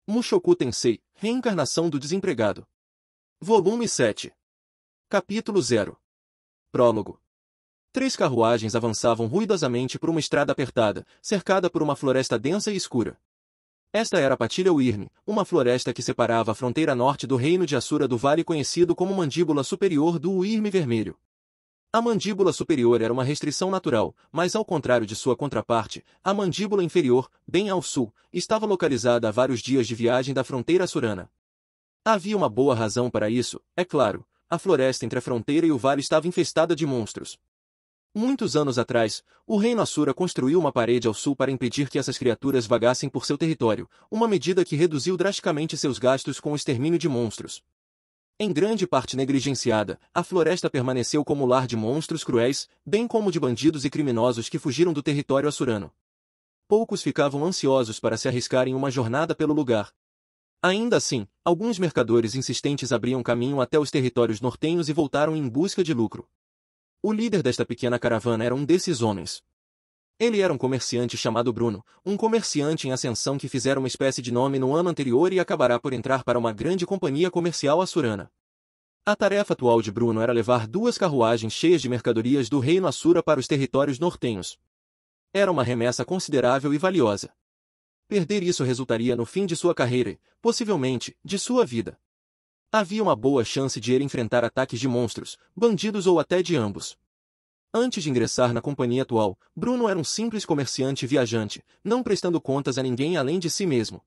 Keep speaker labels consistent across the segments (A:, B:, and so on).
A: Mushoku Tensei, Reencarnação do Desempregado. Volume 7. Capítulo 0. Prólogo. 3 carruagens avançavam ruidosamente por uma estrada apertada, cercada por uma floresta densa e escura. Esta era Patilha Wyrm, uma floresta que separava a fronteira norte do reino de Asura do vale conhecido como Mandíbula Superior do Wyrm Vermelho. A mandíbula superior era uma restrição natural, mas ao contrário de sua contraparte, a mandíbula inferior, bem ao sul, estava localizada a vários dias de viagem da fronteira assurana. Havia uma boa razão para isso, é claro, a floresta entre a fronteira e o vale estava infestada de monstros. Muitos anos atrás, o reino Asura construiu uma parede ao sul para impedir que essas criaturas vagassem por seu território, uma medida que reduziu drasticamente seus gastos com o extermínio de monstros. Em grande parte negligenciada, a floresta permaneceu como lar de monstros cruéis, bem como de bandidos e criminosos que fugiram do território assurano. Poucos ficavam ansiosos para se arriscar em uma jornada pelo lugar. Ainda assim, alguns mercadores insistentes abriam caminho até os territórios nortenhos e voltaram em busca de lucro. O líder desta pequena caravana era um desses homens. Ele era um comerciante chamado Bruno, um comerciante em ascensão que fizera uma espécie de nome no ano anterior e acabará por entrar para uma grande companhia comercial assurana. A tarefa atual de Bruno era levar 2 carruagens cheias de mercadorias do reino Asura para os territórios nortenhos. Era uma remessa considerável e valiosa. Perder isso resultaria no fim de sua carreira e, possivelmente, de sua vida. Havia uma boa chance de ele enfrentar ataques de monstros, bandidos ou até de ambos. Antes de ingressar na companhia atual, Bruno era um simples comerciante viajante, não prestando contas a ninguém além de si mesmo.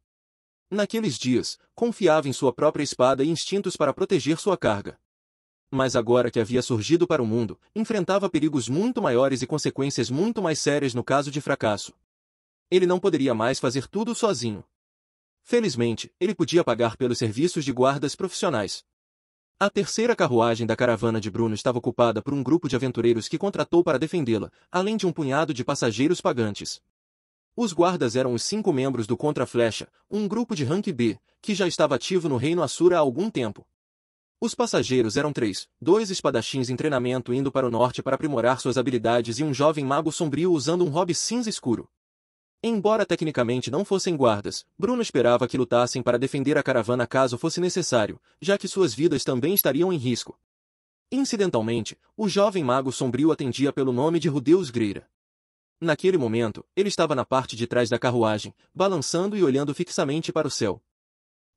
A: Naqueles dias, confiava em sua própria espada e instintos para proteger sua carga. Mas agora que havia surgido para o mundo, enfrentava perigos muito maiores e consequências muito mais sérias no caso de fracasso. Ele não poderia mais fazer tudo sozinho. Felizmente, ele podia pagar pelos serviços de guardas profissionais. A terceira carruagem da caravana de Bruno estava ocupada por um grupo de aventureiros que contratou para defendê-la, além de um punhado de passageiros pagantes. Os guardas eram os 5 membros do Contra-Flecha, um grupo de rank B, que já estava ativo no reino Asura há algum tempo. Os passageiros eram 3, 2 espadachins em treinamento indo para o norte para aprimorar suas habilidades e um jovem mago sombrio usando um robe cinza escuro. Embora tecnicamente não fossem guardas, Bruno esperava que lutassem para defender a caravana caso fosse necessário, já que suas vidas também estariam em risco. Incidentalmente, o jovem mago sombrio atendia pelo nome de Rudeus Greira. Naquele momento, ele estava na parte de trás da carruagem, balançando e olhando fixamente para o céu.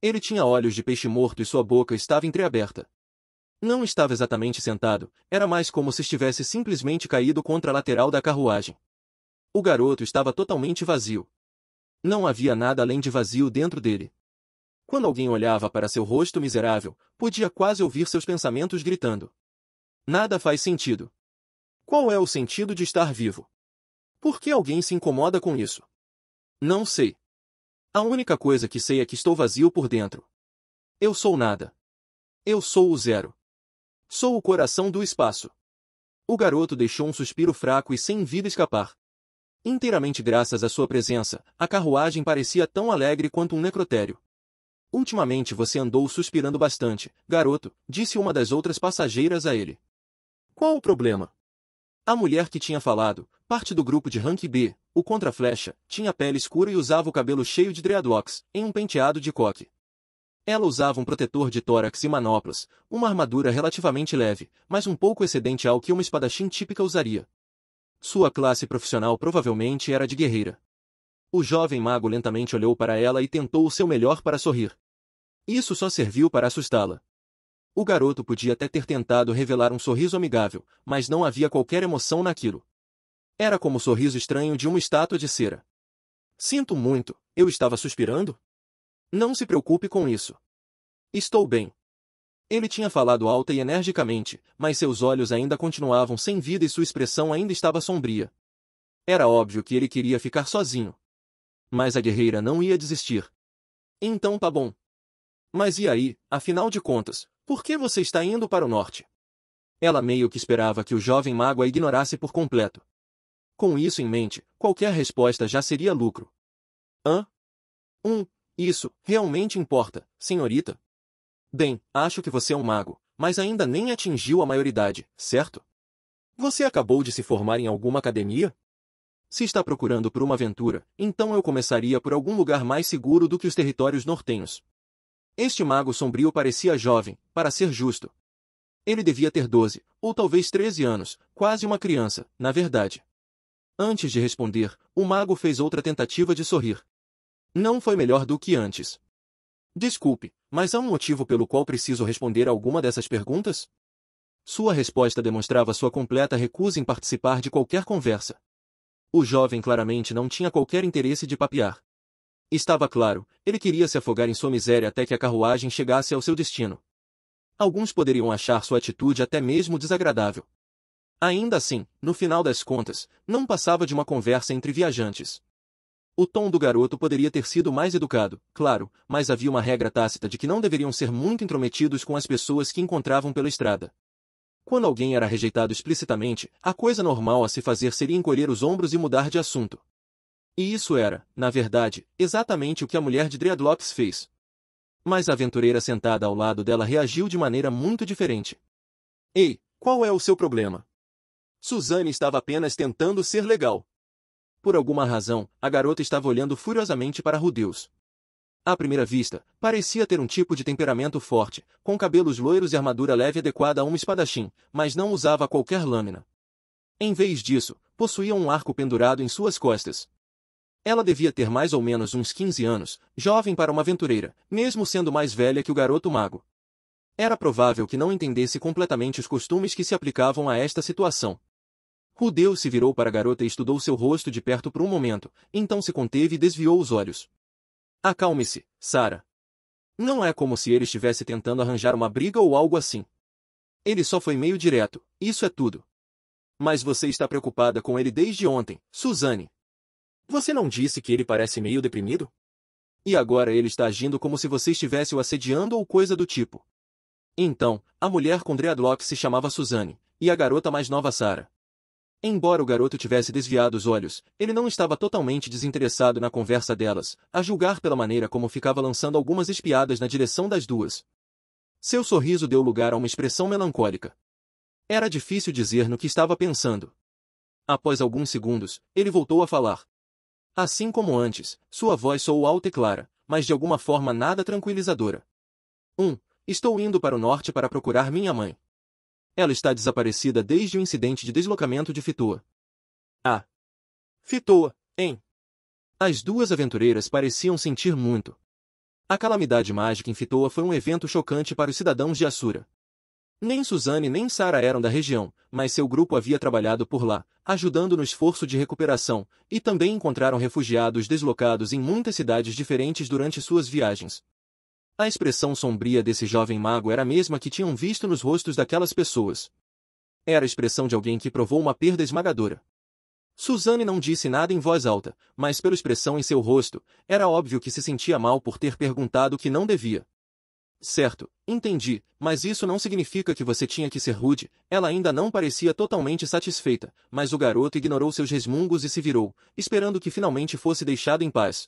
A: Ele tinha olhos de peixe morto e sua boca estava entreaberta. Não estava exatamente sentado, era mais como se estivesse simplesmente caído contra a lateral da carruagem. O garoto estava totalmente vazio. Não havia nada além de vazio dentro dele. Quando alguém olhava para seu rosto miserável, podia quase ouvir seus pensamentos gritando. Nada faz sentido. Qual é o sentido de estar vivo? Por que alguém se incomoda com isso? Não sei. A única coisa que sei é que estou vazio por dentro. Eu sou nada. Eu sou o zero. Sou o coração do espaço. O garoto deixou um suspiro fraco e sem vida escapar. Inteiramente graças à sua presença, a carruagem parecia tão alegre quanto um necrotério. Ultimamente você andou suspirando bastante, garoto, disse uma das outras passageiras a ele. Qual o problema? A mulher que tinha falado, parte do grupo de rank B, o Contra-Flecha, tinha pele escura e usava o cabelo cheio de dreadlocks, em um penteado de coque. Ela usava um protetor de tórax e manoplas, uma armadura relativamente leve, mas um pouco excedente ao que uma espadachim típica usaria. Sua classe profissional provavelmente era de guerreira. O jovem mago lentamente olhou para ela e tentou o seu melhor para sorrir. Isso só serviu para assustá-la. O garoto podia até ter tentado revelar um sorriso amigável, mas não havia qualquer emoção naquilo. Era como o sorriso estranho de uma estátua de cera. Sinto muito, eu estava suspirando? Não se preocupe com isso. Estou bem. Ele tinha falado alta e energicamente, mas seus olhos ainda continuavam sem vida e sua expressão ainda estava sombria. Era óbvio que ele queria ficar sozinho. Mas a guerreira não ia desistir. Então tá bom. Mas e aí, afinal de contas, por que você está indo para o norte? Ela meio que esperava que o jovem mago a ignorasse por completo. Com isso em mente, qualquer resposta já seria lucro. Hã? Isso, realmente importa, senhorita? Bem, acho que você é um mago, mas ainda nem atingiu a maioridade, certo? Você acabou de se formar em alguma academia? Se está procurando por uma aventura, então eu começaria por algum lugar mais seguro do que os territórios nortenhos. Este mago sombrio parecia jovem, para ser justo. Ele devia ter 12, ou talvez 13 anos, quase uma criança, na verdade. Antes de responder, o mago fez outra tentativa de sorrir. Não foi melhor do que antes. Desculpe, mas há um motivo pelo qual preciso responder a alguma dessas perguntas? Sua resposta demonstrava sua completa recusa em participar de qualquer conversa. O jovem claramente não tinha qualquer interesse de papear. Estava claro, ele queria se afogar em sua miséria até que a carruagem chegasse ao seu destino. Alguns poderiam achar sua atitude até mesmo desagradável. Ainda assim, no final das contas, não passava de uma conversa entre viajantes. O tom do garoto poderia ter sido mais educado, claro, mas havia uma regra tácita de que não deveriam ser muito intrometidos com as pessoas que encontravam pela estrada. Quando alguém era rejeitado explicitamente, a coisa normal a se fazer seria encolher os ombros e mudar de assunto. E isso era, na verdade, exatamente o que a mulher de Dreadlocks fez. Mas a aventureira sentada ao lado dela reagiu de maneira muito diferente. Ei, qual é o seu problema? Suzanne estava apenas tentando ser legal. Por alguma razão, a garota estava olhando furiosamente para Rudeus. À primeira vista, parecia ter um tipo de temperamento forte, com cabelos loiros e armadura leve adequada a um espadachim, mas não usava qualquer lâmina. Em vez disso, possuía um arco pendurado em suas costas. Ela devia ter mais ou menos uns 15 anos, jovem para uma aventureira, mesmo sendo mais velha que o garoto mago. Era provável que não entendesse completamente os costumes que se aplicavam a esta situação. Rudeus se virou para a garota e estudou seu rosto de perto por um momento, então se conteve e desviou os olhos. Acalme-se, Sarah. Não é como se ele estivesse tentando arranjar uma briga ou algo assim. Ele só foi meio direto, isso é tudo. Mas você está preocupada com ele desde ontem, Suzanne. Você não disse que ele parece meio deprimido? E agora ele está agindo como se você estivesse o assediando ou coisa do tipo. Então, a mulher com dreadlocks se chamava Suzanne, e a garota mais nova Sarah. Embora o garoto tivesse desviado os olhos, ele não estava totalmente desinteressado na conversa delas, a julgar pela maneira como ficava lançando algumas espiadas na direção das duas. Seu sorriso deu lugar a uma expressão melancólica. Era difícil dizer no que estava pensando. Após alguns segundos, ele voltou a falar. Assim como antes, sua voz soou alta e clara, mas de alguma forma nada tranquilizadora. Estou indo para o norte para procurar minha mãe. Ela está desaparecida desde o incidente de deslocamento de Fitoa. Ah! Fitoa, hein? As duas aventureiras pareciam sentir muito. A calamidade mágica em Fitoa foi um evento chocante para os cidadãos de Assura. Nem Suzanne nem Sarah eram da região, mas seu grupo havia trabalhado por lá, ajudando no esforço de recuperação, e também encontraram refugiados deslocados em muitas cidades diferentes durante suas viagens. A expressão sombria desse jovem mago era a mesma que tinham visto nos rostos daquelas pessoas. Era a expressão de alguém que provou uma perda esmagadora. Suzanne não disse nada em voz alta, mas pela expressão em seu rosto, era óbvio que se sentia mal por ter perguntado o que não devia. Certo, entendi, mas isso não significa que você tinha que ser rude. Ela ainda não parecia totalmente satisfeita, mas o garoto ignorou seus resmungos e se virou, esperando que finalmente fosse deixado em paz.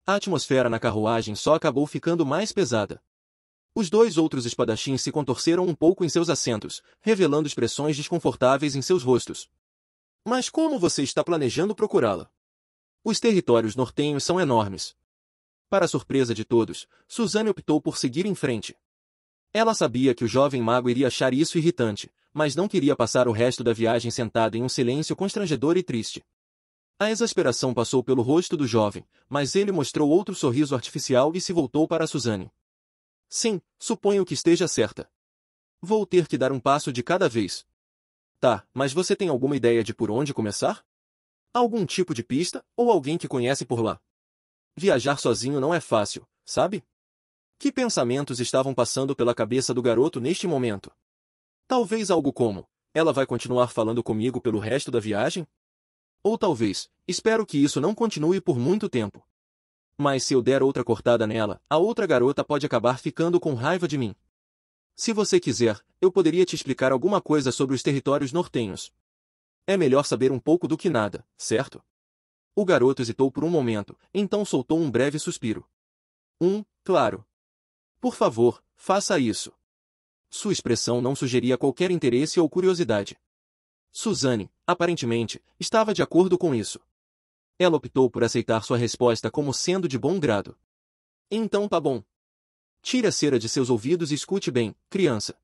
A: A atmosfera na carruagem só acabou ficando mais pesada. Os dois outros espadachins se contorceram um pouco em seus assentos, revelando expressões desconfortáveis em seus rostos. Mas como você está planejando procurá-la? Os territórios nortenhos são enormes. Para a surpresa de todos, Suzanne optou por seguir em frente. Ela sabia que o jovem mago iria achar isso irritante, mas não queria passar o resto da viagem sentada em um silêncio constrangedor e triste. A exasperação passou pelo rosto do jovem, mas ele mostrou outro sorriso artificial e se voltou para Suzanne. Sim, suponho que esteja certa. Vou ter que dar um passo de cada vez. Tá, mas você tem alguma ideia de por onde começar? Algum tipo de pista, ou alguém que conhece por lá? Viajar sozinho não é fácil, sabe? Que pensamentos estavam passando pela cabeça do garoto neste momento? Talvez algo como, ela vai continuar falando comigo pelo resto da viagem? Ou talvez, espero que isso não continue por muito tempo. Mas se eu der outra cortada nela, a outra garota pode acabar ficando com raiva de mim. Se você quiser, eu poderia te explicar alguma coisa sobre os territórios nortenhos. É melhor saber um pouco do que nada, certo? O garoto hesitou por um momento, então soltou um breve suspiro. Claro. Por favor, faça isso. Sua expressão não sugeria qualquer interesse ou curiosidade. Suzane, aparentemente, estava de acordo com isso. Ela optou por aceitar sua resposta como sendo de bom grado. Então tá bom. Tire a cera de seus ouvidos e escute bem, criança.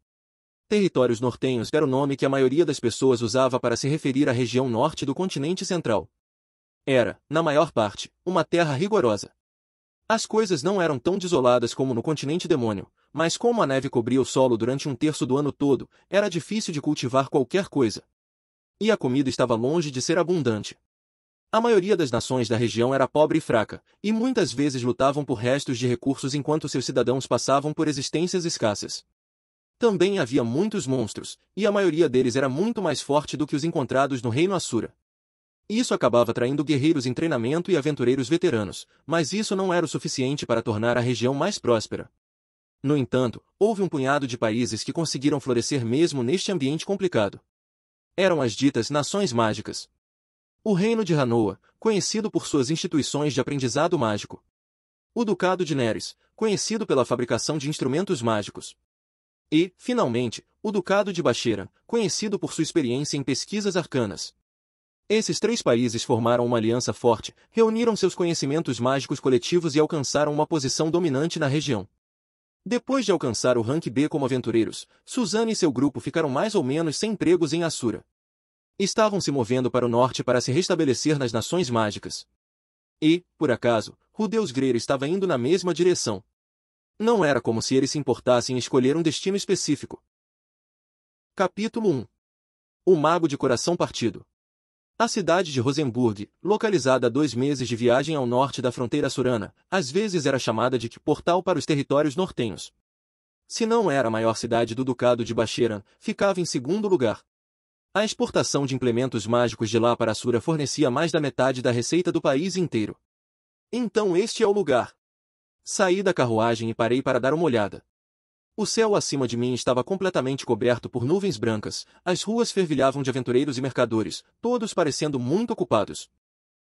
A: Territórios nortenhos era o nome que a maioria das pessoas usava para se referir à região norte do continente central. Era, na maior parte, uma terra rigorosa. As coisas não eram tão desoladas como no continente demônio, mas como a neve cobria o solo durante um terço do ano todo, era difícil de cultivar qualquer coisa. E a comida estava longe de ser abundante. A maioria das nações da região era pobre e fraca, e muitas vezes lutavam por restos de recursos enquanto seus cidadãos passavam por existências escassas. Também havia muitos monstros, e a maioria deles era muito mais forte do que os encontrados no Reino Assura. Isso acabava atraindo guerreiros em treinamento e aventureiros veteranos, mas isso não era o suficiente para tornar a região mais próspera. No entanto, houve um punhado de países que conseguiram florescer mesmo neste ambiente complicado. Eram as ditas Nações Mágicas. O Reino de Hanoa, conhecido por suas instituições de aprendizado mágico. O Ducado de Neres, conhecido pela fabricação de instrumentos mágicos. E, finalmente, o Ducado de Basheran, conhecido por sua experiência em pesquisas arcanas. Esses 3 países formaram uma aliança forte, reuniram seus conhecimentos mágicos coletivos e alcançaram uma posição dominante na região. Depois de alcançar o rank B como aventureiros, Suzane e seu grupo ficaram mais ou menos sem empregos em Assura. Estavam se movendo para o norte para se restabelecer nas Nações Mágicas. E, por acaso, o deus Greer estava indo na mesma direção. Não era como se ele se importasse em escolher um destino específico. Capítulo 1. O Mago de Coração Partido. A cidade de Rosenburg, localizada a 2 meses de viagem ao norte da fronteira assurana, às vezes era chamada de portal para os territórios nortenhos. Se não era a maior cidade do Ducado de Basheran, ficava em segundo lugar. A exportação de implementos mágicos de lá para Assura fornecia mais da metade da receita do país inteiro. Então este é o lugar. Saí da carruagem e parei para dar uma olhada. O céu acima de mim estava completamente coberto por nuvens brancas, as ruas fervilhavam de aventureiros e mercadores, todos parecendo muito ocupados.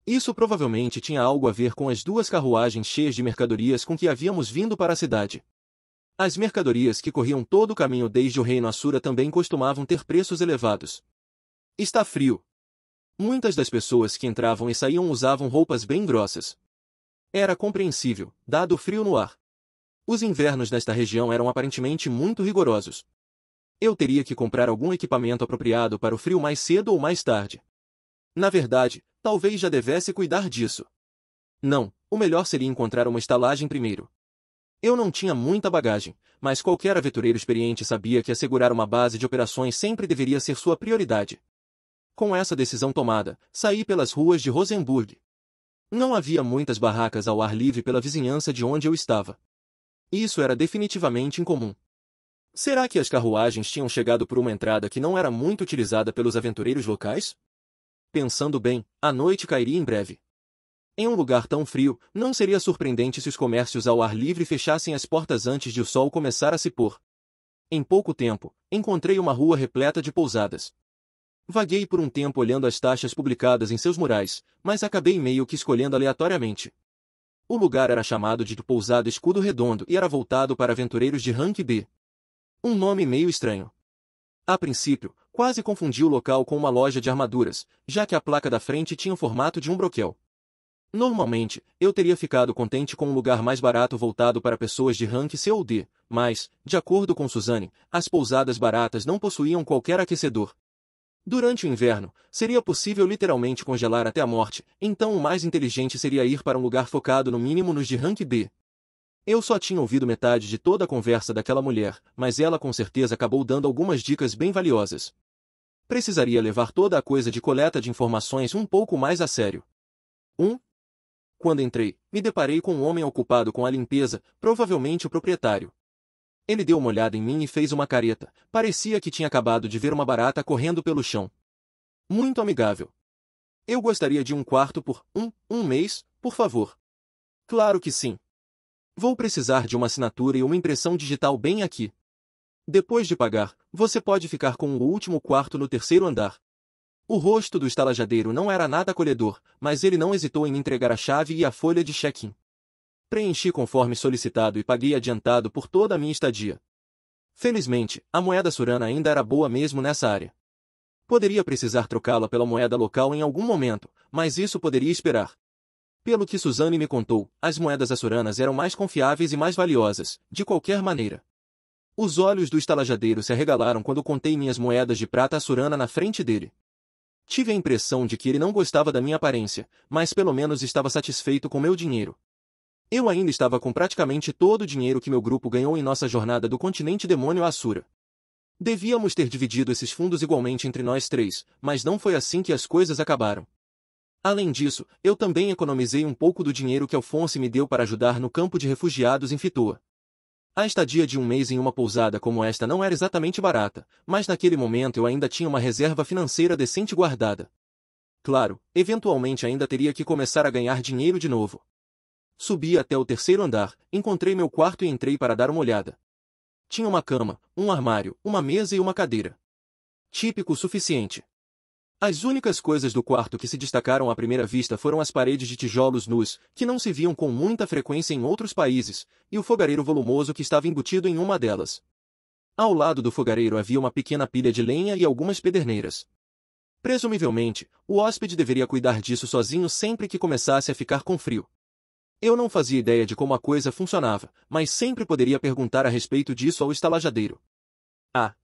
A: Isso provavelmente tinha algo a ver com as 2 carruagens cheias de mercadorias com que havíamos vindo para a cidade. As mercadorias que corriam todo o caminho desde o Reino Assura também costumavam ter preços elevados. Está frio. Muitas das pessoas que entravam e saíam usavam roupas bem grossas. Era compreensível, dado o frio no ar. Os invernos nesta região eram aparentemente muito rigorosos. Eu teria que comprar algum equipamento apropriado para o frio mais cedo ou mais tarde. Na verdade, talvez já devesse cuidar disso. Não, o melhor seria encontrar uma estalagem primeiro. Eu não tinha muita bagagem, mas qualquer aventureiro experiente sabia que assegurar uma base de operações sempre deveria ser sua prioridade. Com essa decisão tomada, saí pelas ruas de Rosenburg. Não havia muitas barracas ao ar livre pela vizinhança de onde eu estava. Isso era definitivamente incomum. Será que as carruagens tinham chegado por uma entrada que não era muito utilizada pelos aventureiros locais? Pensando bem, a noite cairia em breve. Em um lugar tão frio, não seria surpreendente se os comércios ao ar livre fechassem as portas antes de o sol começar a se pôr. Em pouco tempo, encontrei uma rua repleta de pousadas. Vaguei por um tempo olhando as taxas publicadas em seus murais, mas acabei meio que escolhendo aleatoriamente. O lugar era chamado de Pousada Escudo Redondo e era voltado para aventureiros de rank B. Um nome meio estranho. A princípio, quase confundi o local com uma loja de armaduras, já que a placa da frente tinha o formato de um broquel. Normalmente, eu teria ficado contente com um lugar mais barato voltado para pessoas de rank C ou D, mas, de acordo com Suzane, as pousadas baratas não possuíam qualquer aquecedor. Durante o inverno, seria possível literalmente congelar até a morte, então o mais inteligente seria ir para um lugar focado no mínimo nos de rank B. Eu só tinha ouvido metade de toda a conversa daquela mulher, mas ela com certeza acabou dando algumas dicas bem valiosas. Precisaria levar toda a coisa de coleta de informações um pouco mais a sério. Quando entrei, me deparei com um homem ocupado com a limpeza, provavelmente o proprietário. Ele deu uma olhada em mim e fez uma careta. Parecia que tinha acabado de ver uma barata correndo pelo chão. Muito amigável. Eu gostaria de um quarto por um mês, por favor. Claro que sim. Vou precisar de uma assinatura e uma impressão digital bem aqui. Depois de pagar, você pode ficar com o último quarto no 3º andar. O rosto do estalajadeiro não era nada acolhedor, mas ele não hesitou em me entregar a chave e a folha de check-in. Preenchi conforme solicitado e paguei adiantado por toda a minha estadia. Felizmente, a moeda surana ainda era boa mesmo nessa área. Poderia precisar trocá-la pela moeda local em algum momento, mas isso poderia esperar. Pelo que Suzanne me contou, as moedas açuranas eram mais confiáveis e mais valiosas, de qualquer maneira. Os olhos do estalajadeiro se arregalaram quando contei minhas moedas de prata açurana na frente dele. Tive a impressão de que ele não gostava da minha aparência, mas pelo menos estava satisfeito com meu dinheiro. Eu ainda estava com praticamente todo o dinheiro que meu grupo ganhou em nossa jornada do continente demônio a Asura. Devíamos ter dividido esses fundos igualmente entre nós três, mas não foi assim que as coisas acabaram. Além disso, eu também economizei um pouco do dinheiro que Alphonse me deu para ajudar no campo de refugiados em Fitoa. A estadia de um mês em uma pousada como esta não era exatamente barata, mas naquele momento eu ainda tinha uma reserva financeira decente guardada. Claro, eventualmente ainda teria que começar a ganhar dinheiro de novo. Subi até o terceiro andar, encontrei meu quarto e entrei para dar uma olhada. Tinha uma cama, um armário, uma mesa e uma cadeira. Típico o suficiente. As únicas coisas do quarto que se destacaram à primeira vista foram as paredes de tijolos nus, que não se viam com muita frequência em outros países, e o fogareiro volumoso que estava embutido em uma delas. Ao lado do fogareiro havia uma pequena pilha de lenha e algumas pederneiras. Presumivelmente, o hóspede deveria cuidar disso sozinho sempre que começasse a ficar com frio. Eu não fazia ideia de como a coisa funcionava, mas sempre poderia perguntar a respeito disso ao estalajadeiro. Ah!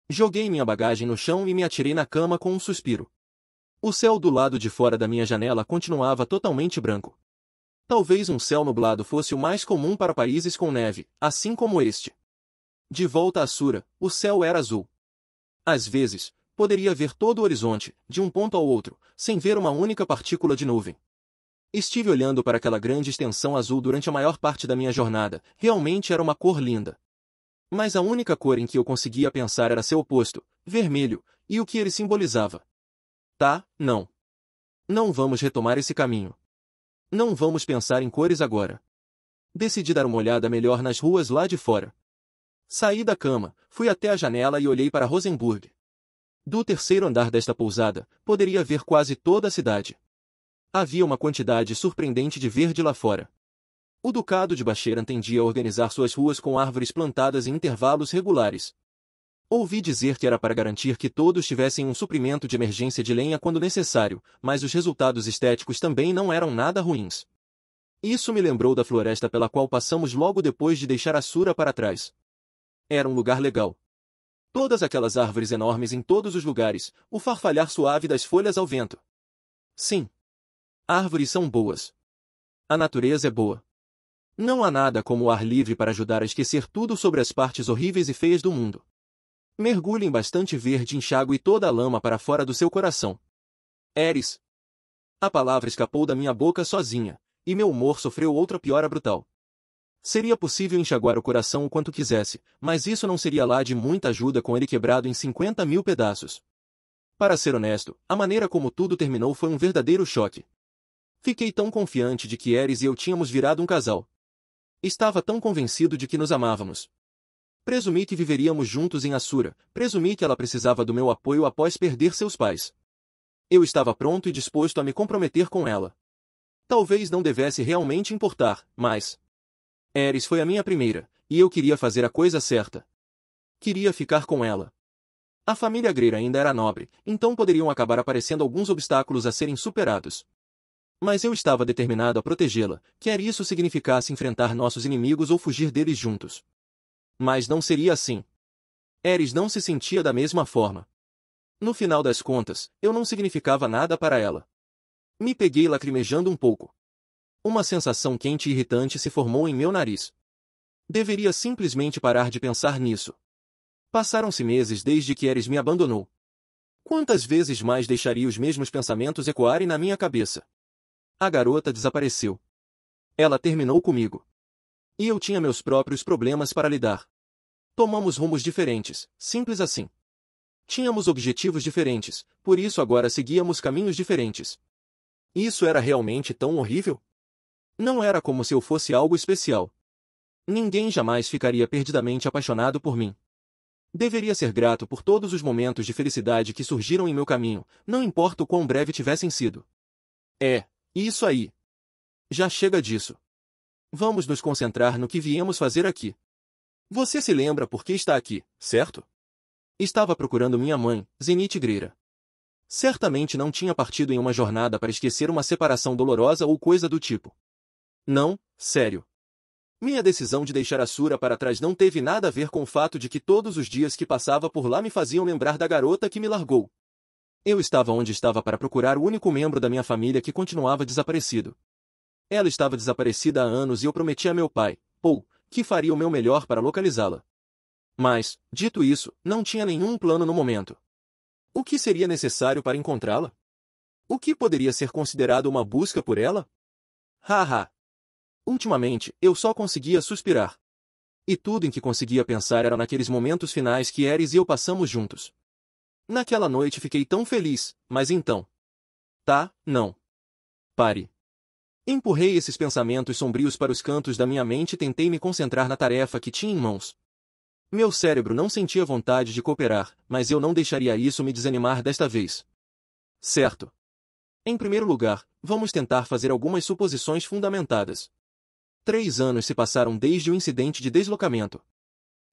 A: Joguei minha bagagem no chão e me atirei na cama com um suspiro. O céu do lado de fora da minha janela continuava totalmente branco. Talvez um céu nublado fosse o mais comum para países com neve, assim como este. De volta a Asura, o céu era azul. Às vezes, poderia ver todo o horizonte, de um ponto ao outro, sem ver uma única partícula de nuvem. Estive olhando para aquela grande extensão azul durante a maior parte da minha jornada, realmente era uma cor linda. Mas a única cor em que eu conseguia pensar era seu oposto, vermelho, e o que ele simbolizava. Tá, não. Não vamos retomar esse caminho. Não vamos pensar em cores agora. Decidi dar uma olhada melhor nas ruas lá de fora. Saí da cama, fui até a janela e olhei para Rosenburg. Do terceiro andar desta pousada, poderia ver quase toda a cidade. Havia uma quantidade surpreendente de verde lá fora. O Ducado de Bacheran tendia a organizar suas ruas com árvores plantadas em intervalos regulares. Ouvi dizer que era para garantir que todos tivessem um suprimento de emergência de lenha quando necessário, mas os resultados estéticos também não eram nada ruins. Isso me lembrou da floresta pela qual passamos logo depois de deixar Asura para trás. Era um lugar legal. Todas aquelas árvores enormes em todos os lugares, o farfalhar suave das folhas ao vento. Sim. Árvores são boas. A natureza é boa. Não há nada como o ar livre para ajudar a esquecer tudo sobre as partes horríveis e feias do mundo. Mergulhe em bastante verde e enxague toda a lama para fora do seu coração. Eris. A palavra escapou da minha boca sozinha, e meu humor sofreu outra piora brutal. Seria possível enxaguar o coração o quanto quisesse, mas isso não seria lá de muita ajuda com ele quebrado em 50.000 pedaços. Para ser honesto, a maneira como tudo terminou foi um verdadeiro choque. Fiquei tão confiante de que Eris e eu tínhamos virado um casal. Estava tão convencido de que nos amávamos. Presumi que viveríamos juntos em Asura, presumi que ela precisava do meu apoio após perder seus pais. Eu estava pronto e disposto a me comprometer com ela. Talvez não devesse realmente importar, mas... Eris foi a minha primeira, e eu queria fazer a coisa certa. Queria ficar com ela. A família Greer ainda era nobre, então poderiam acabar aparecendo alguns obstáculos a serem superados. Mas eu estava determinado a protegê-la, quer isso significasse enfrentar nossos inimigos ou fugir deles juntos. Mas não seria assim. Eris não se sentia da mesma forma. No final das contas, eu não significava nada para ela. Me peguei lacrimejando um pouco. Uma sensação quente e irritante se formou em meu nariz. Deveria simplesmente parar de pensar nisso. Passaram-se meses desde que Eris me abandonou. Quantas vezes mais deixaria os mesmos pensamentos ecoarem na minha cabeça? A garota desapareceu. Ela terminou comigo. E eu tinha meus próprios problemas para lidar. Tomamos rumos diferentes, simples assim. Tínhamos objetivos diferentes, por isso agora seguíamos caminhos diferentes. Isso era realmente tão horrível? Não era como se eu fosse algo especial. Ninguém jamais ficaria perdidamente apaixonado por mim. Deveria ser grato por todos os momentos de felicidade que surgiram em meu caminho, não importa o quão breve tivessem sido. Isso aí. Já chega disso. Vamos nos concentrar no que viemos fazer aqui. Você se lembra por que está aqui, certo? Estava procurando minha mãe, Zenith Greer. Certamente não tinha partido em uma jornada para esquecer uma separação dolorosa ou coisa do tipo. Não, sério. Minha decisão de deixar a Sura para trás não teve nada a ver com o fato de que todos os dias que passava por lá me faziam lembrar da garota que me largou. Eu estava onde estava para procurar o único membro da minha família que continuava desaparecido. Ela estava desaparecida há anos e eu prometi a meu pai, Paul, que faria o meu melhor para localizá-la. Mas, dito isso, não tinha nenhum plano no momento. O que seria necessário para encontrá-la? O que poderia ser considerado uma busca por ela? Haha. Ultimamente, eu só conseguia suspirar. E tudo em que conseguia pensar era naqueles momentos finais que Eris e eu passamos juntos. Naquela noite fiquei tão feliz, mas então... Tá, não. Pare. Empurrei esses pensamentos sombrios para os cantos da minha mente e tentei me concentrar na tarefa que tinha em mãos. Meu cérebro não sentia vontade de cooperar, mas eu não deixaria isso me desanimar desta vez. Certo. Em primeiro lugar, vamos tentar fazer algumas suposições fundamentadas. 3 anos se passaram desde o incidente de deslocamento.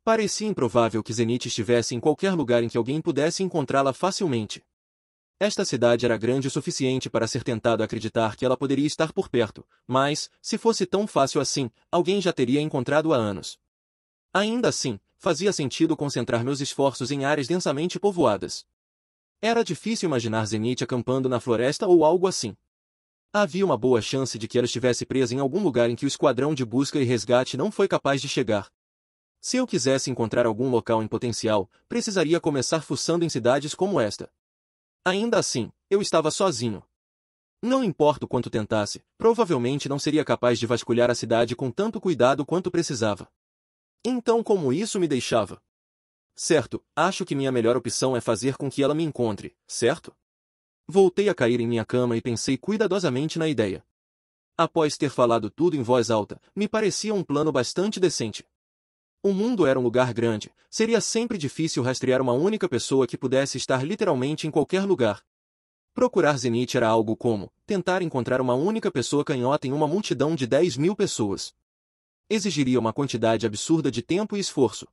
A: Parecia improvável que Zenith estivesse em qualquer lugar em que alguém pudesse encontrá-la facilmente. Esta cidade era grande o suficiente para ser tentado acreditar que ela poderia estar por perto, mas, se fosse tão fácil assim, alguém já teria encontrado há anos. Ainda assim, fazia sentido concentrar meus esforços em áreas densamente povoadas. Era difícil imaginar Zenith acampando na floresta ou algo assim. Havia uma boa chance de que ela estivesse presa em algum lugar em que o esquadrão de busca e resgate não foi capaz de chegar. Se eu quisesse encontrar algum local em potencial, precisaria começar fuçando em cidades como esta. Ainda assim, eu estava sozinho. Não importa o quanto tentasse, provavelmente não seria capaz de vasculhar a cidade com tanto cuidado quanto precisava. Então como isso me deixava? Certo, acho que minha melhor opção é fazer com que ela me encontre, certo? Voltei a cair em minha cama e pensei cuidadosamente na ideia. Após ter falado tudo em voz alta, me parecia um plano bastante decente. O mundo era um lugar grande, seria sempre difícil rastrear uma única pessoa que pudesse estar literalmente em qualquer lugar. Procurar Zenith era algo como tentar encontrar uma única pessoa canhota em uma multidão de 10.000 pessoas. Exigiria uma quantidade absurda de tempo e esforço.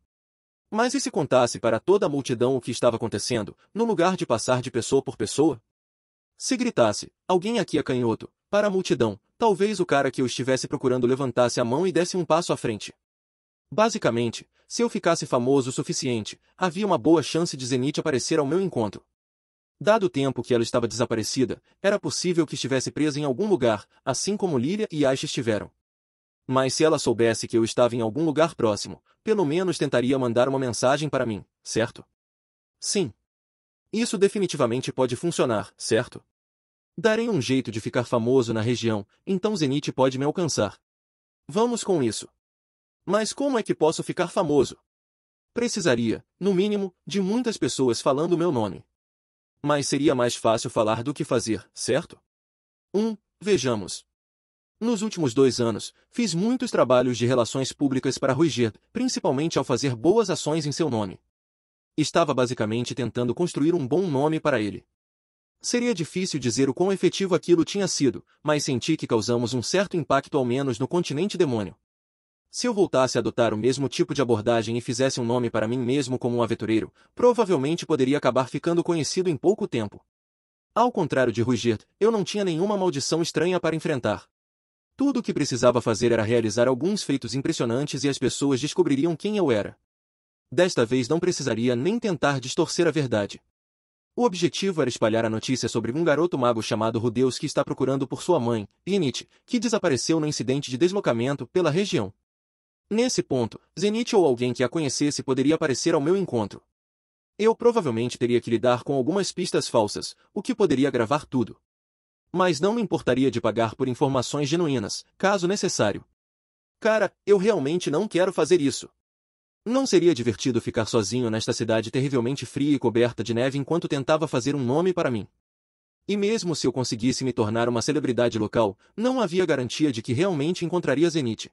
A: Mas e se contasse para toda a multidão o que estava acontecendo, no lugar de passar de pessoa por pessoa? Se gritasse, alguém aqui é canhoto, para a multidão, talvez o cara que eu estivesse procurando levantasse a mão e desse um passo à frente. Basicamente, se eu ficasse famoso o suficiente, havia uma boa chance de Zenith aparecer ao meu encontro. Dado o tempo que ela estava desaparecida, era possível que estivesse presa em algum lugar, assim como Lilia e Aisha estiveram. Mas se ela soubesse que eu estava em algum lugar próximo, pelo menos tentaria mandar uma mensagem para mim, certo? Sim. Isso definitivamente pode funcionar, certo? Darei um jeito de ficar famoso na região, então Zenith pode me alcançar. Vamos com isso. Mas como é que posso ficar famoso? Precisaria, no mínimo, de muitas pessoas falando o meu nome. Mas seria mais fácil falar do que fazer, certo? Vejamos. Nos últimos 2 anos, fiz muitos trabalhos de relações públicas para Ruiger, principalmente ao fazer boas ações em seu nome. Estava basicamente tentando construir um bom nome para ele. Seria difícil dizer o quão efetivo aquilo tinha sido, mas senti que causamos um certo impacto ao menos no continente demônio. Se eu voltasse a adotar o mesmo tipo de abordagem e fizesse um nome para mim mesmo como um aventureiro, provavelmente poderia acabar ficando conhecido em pouco tempo. Ao contrário de Ruiger, eu não tinha nenhuma maldição estranha para enfrentar. Tudo o que precisava fazer era realizar alguns feitos impressionantes e as pessoas descobririam quem eu era. Desta vez não precisaria nem tentar distorcer a verdade. O objetivo era espalhar a notícia sobre um garoto mago chamado Rudeus que está procurando por sua mãe, Zenith, que desapareceu no incidente de deslocamento pela região. Nesse ponto, Zenith ou alguém que a conhecesse poderia aparecer ao meu encontro. Eu provavelmente teria que lidar com algumas pistas falsas, o que poderia agravar tudo. Mas não me importaria de pagar por informações genuínas, caso necessário. Cara, eu realmente não quero fazer isso. Não seria divertido ficar sozinho nesta cidade terrivelmente fria e coberta de neve enquanto tentava fazer um nome para mim. E mesmo se eu conseguisse me tornar uma celebridade local, não havia garantia de que realmente encontraria Zenith.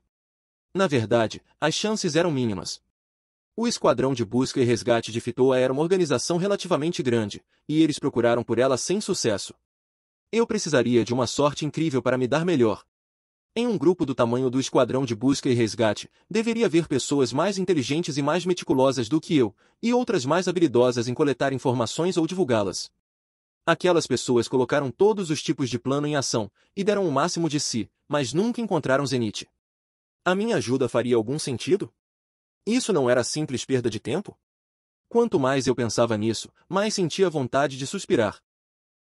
A: Na verdade, as chances eram mínimas. O Esquadrão de Busca e Resgate de Fitoa era uma organização relativamente grande, e eles procuraram por ela sem sucesso. Eu precisaria de uma sorte incrível para me dar melhor. Em um grupo do tamanho do Esquadrão de Busca e Resgate, deveria haver pessoas mais inteligentes e mais meticulosas do que eu, e outras mais habilidosas em coletar informações ou divulgá-las. Aquelas pessoas colocaram todos os tipos de plano em ação, e deram o máximo de si, mas nunca encontraram Zenith. A minha ajuda faria algum sentido? Isso não era simples perda de tempo? Quanto mais eu pensava nisso, mais sentia vontade de suspirar.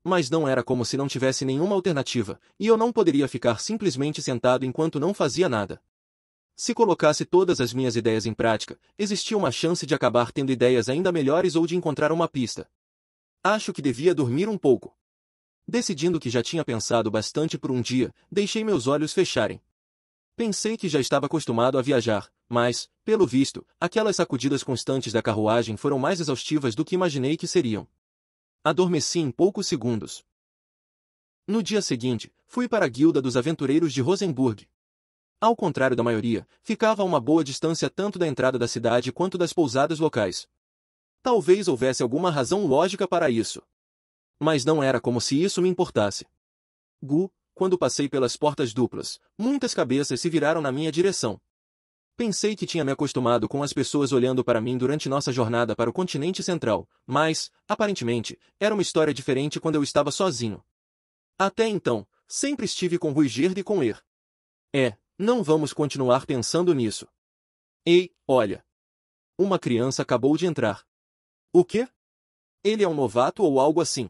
A: Mas não era como se não tivesse nenhuma alternativa, e eu não poderia ficar simplesmente sentado enquanto não fazia nada. Se colocasse todas as minhas ideias em prática, existia uma chance de acabar tendo ideias ainda melhores ou de encontrar uma pista. Acho que devia dormir um pouco. Decidindo que já tinha pensado bastante por um dia, deixei meus olhos fecharem. Pensei que já estava acostumado a viajar, mas, pelo visto, aquelas sacudidas constantes da carruagem foram mais exaustivas do que imaginei que seriam. Adormeci em poucos segundos. No dia seguinte, fui para a Guilda dos Aventureiros de Rosenburg. Ao contrário da maioria, ficava a uma boa distância tanto da entrada da cidade quanto das pousadas locais. Talvez houvesse alguma razão lógica para isso. Mas não era como se isso me importasse. Quando passei pelas portas duplas, muitas cabeças se viraram na minha direção. Pensei que tinha me acostumado com as pessoas olhando para mim durante nossa jornada para o continente central, mas, aparentemente, era uma história diferente quando eu estava sozinho. Até então, sempre estive com Ruigerd e com Er. Não vamos continuar pensando nisso. Ei, olha. Uma criança acabou de entrar. O quê? Ele é um novato ou algo assim?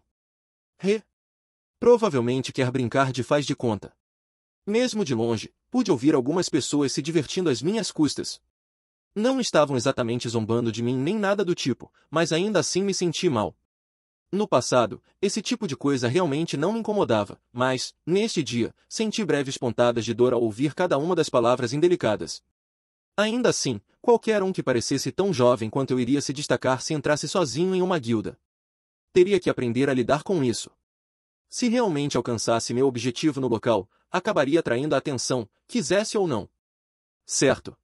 A: Provavelmente quer brincar de faz de conta. Mesmo de longe, pude ouvir algumas pessoas se divertindo às minhas custas. Não estavam exatamente zombando de mim nem nada do tipo, mas ainda assim me senti mal. No passado, esse tipo de coisa realmente não me incomodava, mas, neste dia, senti breves pontadas de dor ao ouvir cada uma das palavras indelicadas. Ainda assim, qualquer um que parecesse tão jovem quanto eu iria se destacar se entrasse sozinho em uma guilda. Teria que aprender a lidar com isso. Se realmente alcançasse meu objetivo no local, acabaria atraindo a atenção, quisesse ou não. Certo.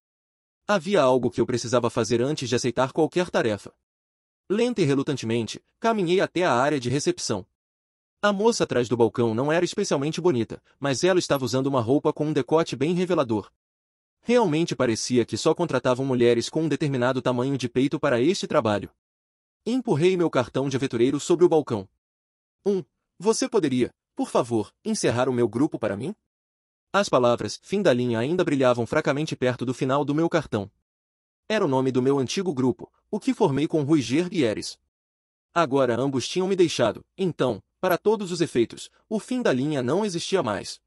A: Havia algo que eu precisava fazer antes de aceitar qualquer tarefa. Lenta e relutantemente, caminhei até a área de recepção. A moça atrás do balcão não era especialmente bonita, mas ela estava usando uma roupa com um decote bem revelador. Realmente parecia que só contratavam mulheres com um determinado tamanho de peito para este trabalho. Empurrei meu cartão de aventureiro sobre o balcão. Você poderia, por favor, encerrar o meu grupo para mim? As palavras fim da linha ainda brilhavam fracamente perto do final do meu cartão. Era o nome do meu antigo grupo, o que formei com Ruigerd e Eris. Agora ambos tinham me deixado, então, para todos os efeitos, o fim da linha não existia mais.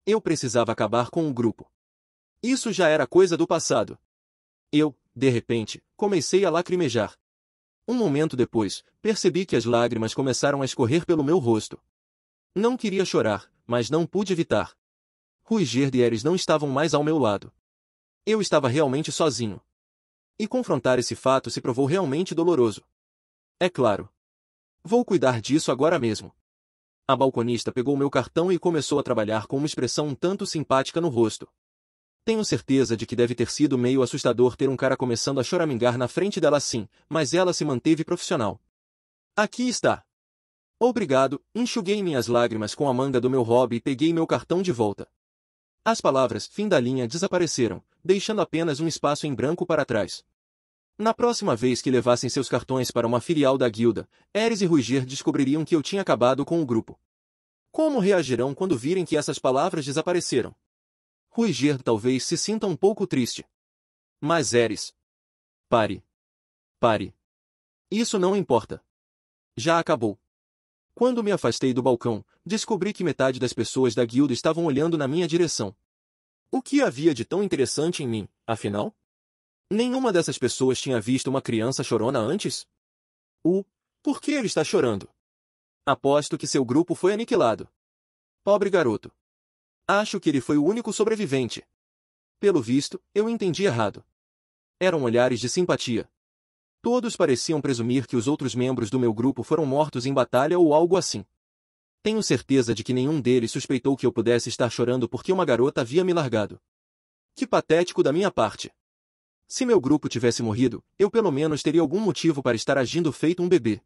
A: Eu precisava acabar com o grupo. Isso já era coisa do passado. Eu, de repente, comecei a lacrimejar. Um momento depois, percebi que as lágrimas começaram a escorrer pelo meu rosto. Não queria chorar, mas não pude evitar. Ruigerd e Eris não estavam mais ao meu lado. Eu estava realmente sozinho. E confrontar esse fato se provou realmente doloroso. É claro. Vou cuidar disso agora mesmo. A balconista pegou meu cartão e começou a trabalhar com uma expressão um tanto simpática no rosto. Tenho certeza de que deve ter sido meio assustador ter um cara começando a choramingar na frente dela assim, mas ela se manteve profissional. Aqui está. Obrigado, enxuguei minhas lágrimas com a manga do meu hobby e peguei meu cartão de volta. As palavras fim da linha desapareceram, deixando apenas um espaço em branco para trás. Na próxima vez que levassem seus cartões para uma filial da guilda, Eris e Ruigerd descobririam que eu tinha acabado com o grupo. Como reagirão quando virem que essas palavras desapareceram? Ruigerd talvez se sinta um pouco triste. Mas Eris... Pare. Isso não importa. Já acabou. Quando me afastei do balcão, descobri que metade das pessoas da guilda estavam olhando na minha direção. O que havia de tão interessante em mim, afinal? Nenhuma dessas pessoas tinha visto uma criança chorona antes? Por que ele está chorando? Aposto que seu grupo foi aniquilado. Pobre garoto. Acho que ele foi o único sobrevivente. Pelo visto, eu entendi errado. Eram olhares de simpatia. Todos pareciam presumir que os outros membros do meu grupo foram mortos em batalha ou algo assim. Tenho certeza de que nenhum deles suspeitou que eu pudesse estar chorando porque uma garota havia me largado. Que patético da minha parte. Se meu grupo tivesse morrido, eu pelo menos teria algum motivo para estar agindo feito um bebê.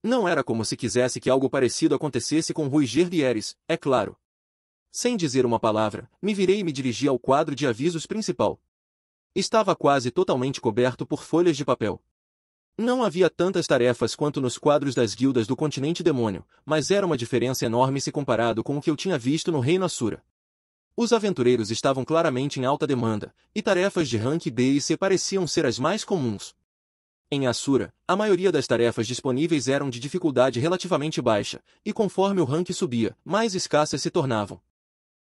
A: Não era como se quisesse que algo parecido acontecesse com Ruigerd e Eris, é claro. Sem dizer uma palavra, me virei e me dirigi ao quadro de avisos principal. Estava quase totalmente coberto por folhas de papel. Não havia tantas tarefas quanto nos quadros das guildas do continente demônio, mas era uma diferença enorme se comparado com o que eu tinha visto no reino Asura. Os aventureiros estavam claramente em alta demanda, e tarefas de rank B e C pareciam ser as mais comuns. Em Asura, a maioria das tarefas disponíveis eram de dificuldade relativamente baixa, e conforme o rank subia, mais escassas se tornavam.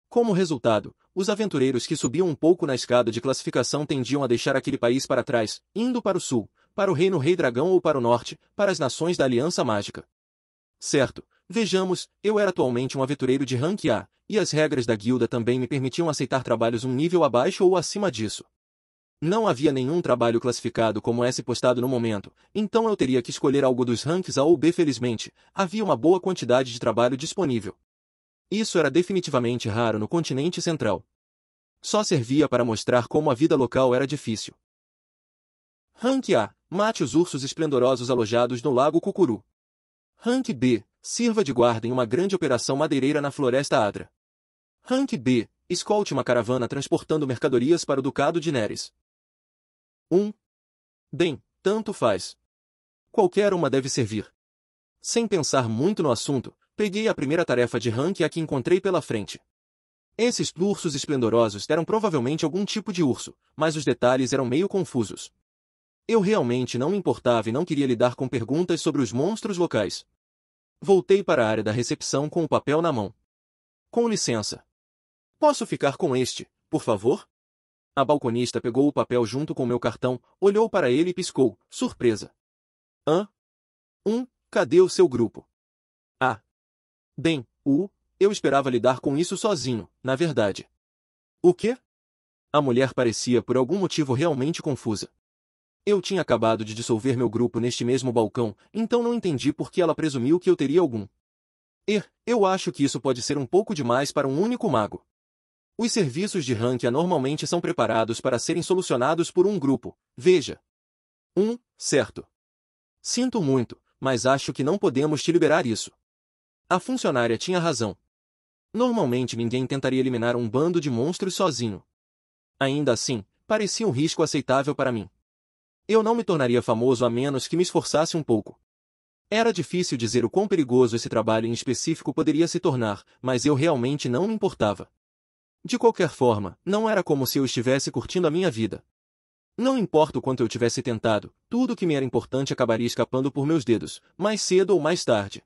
A: Como resultado, os aventureiros que subiam um pouco na escada de classificação tendiam a deixar aquele país para trás, indo para o sul, para o Reino Rei Dragão ou para o norte, para as nações da Aliança Mágica. Certo, vejamos, eu era atualmente um aventureiro de rank A, e as regras da guilda também me permitiam aceitar trabalhos um nível abaixo ou acima disso. Não havia nenhum trabalho classificado como esse postado no momento, então eu teria que escolher algo dos ranks A ou B. Felizmente, havia uma boa quantidade de trabalho disponível. Isso era definitivamente raro no continente central. Só servia para mostrar como a vida local era difícil. Rank A. Mate os ursos esplendorosos alojados no Lago Cucuru. Rank B. Sirva de guarda em uma grande operação madeireira na Floresta Adra. Rank B. Escolte uma caravana transportando mercadorias para o Ducado de Neres. 1. Bem, tanto faz. Qualquer uma deve servir. Sem pensar muito no assunto, peguei a primeira tarefa de rank A que encontrei pela frente. Esses ursos esplendorosos eram provavelmente algum tipo de urso, mas os detalhes eram meio confusos. Eu realmente não me importava e não queria lidar com perguntas sobre os monstros locais. Voltei para a área da recepção com o papel na mão. Com licença. Posso ficar com este, por favor? A balconista pegou o papel junto com meu cartão, olhou para ele e piscou, surpresa. Hã? Cadê o seu grupo? Ah. Bem, eu esperava lidar com isso sozinho, na verdade. O quê? A mulher parecia por algum motivo realmente confusa. Eu tinha acabado de dissolver meu grupo neste mesmo balcão, então não entendi por que ela presumiu que eu teria algum. Eu acho que isso pode ser um pouco demais para um único mago. Os serviços de rank A normalmente são preparados para serem solucionados por um grupo, veja. Certo. Sinto muito, mas acho que não podemos te liberar isso. A funcionária tinha razão. Normalmente ninguém tentaria eliminar um bando de monstros sozinho. Ainda assim, parecia um risco aceitável para mim. Eu não me tornaria famoso a menos que me esforçasse um pouco. Era difícil dizer o quão perigoso esse trabalho em específico poderia se tornar, mas eu realmente não me importava. De qualquer forma, não era como se eu estivesse curtindo a minha vida. Não importa o quanto eu tivesse tentado, tudo que me era importante acabaria escapando por meus dedos, mais cedo ou mais tarde.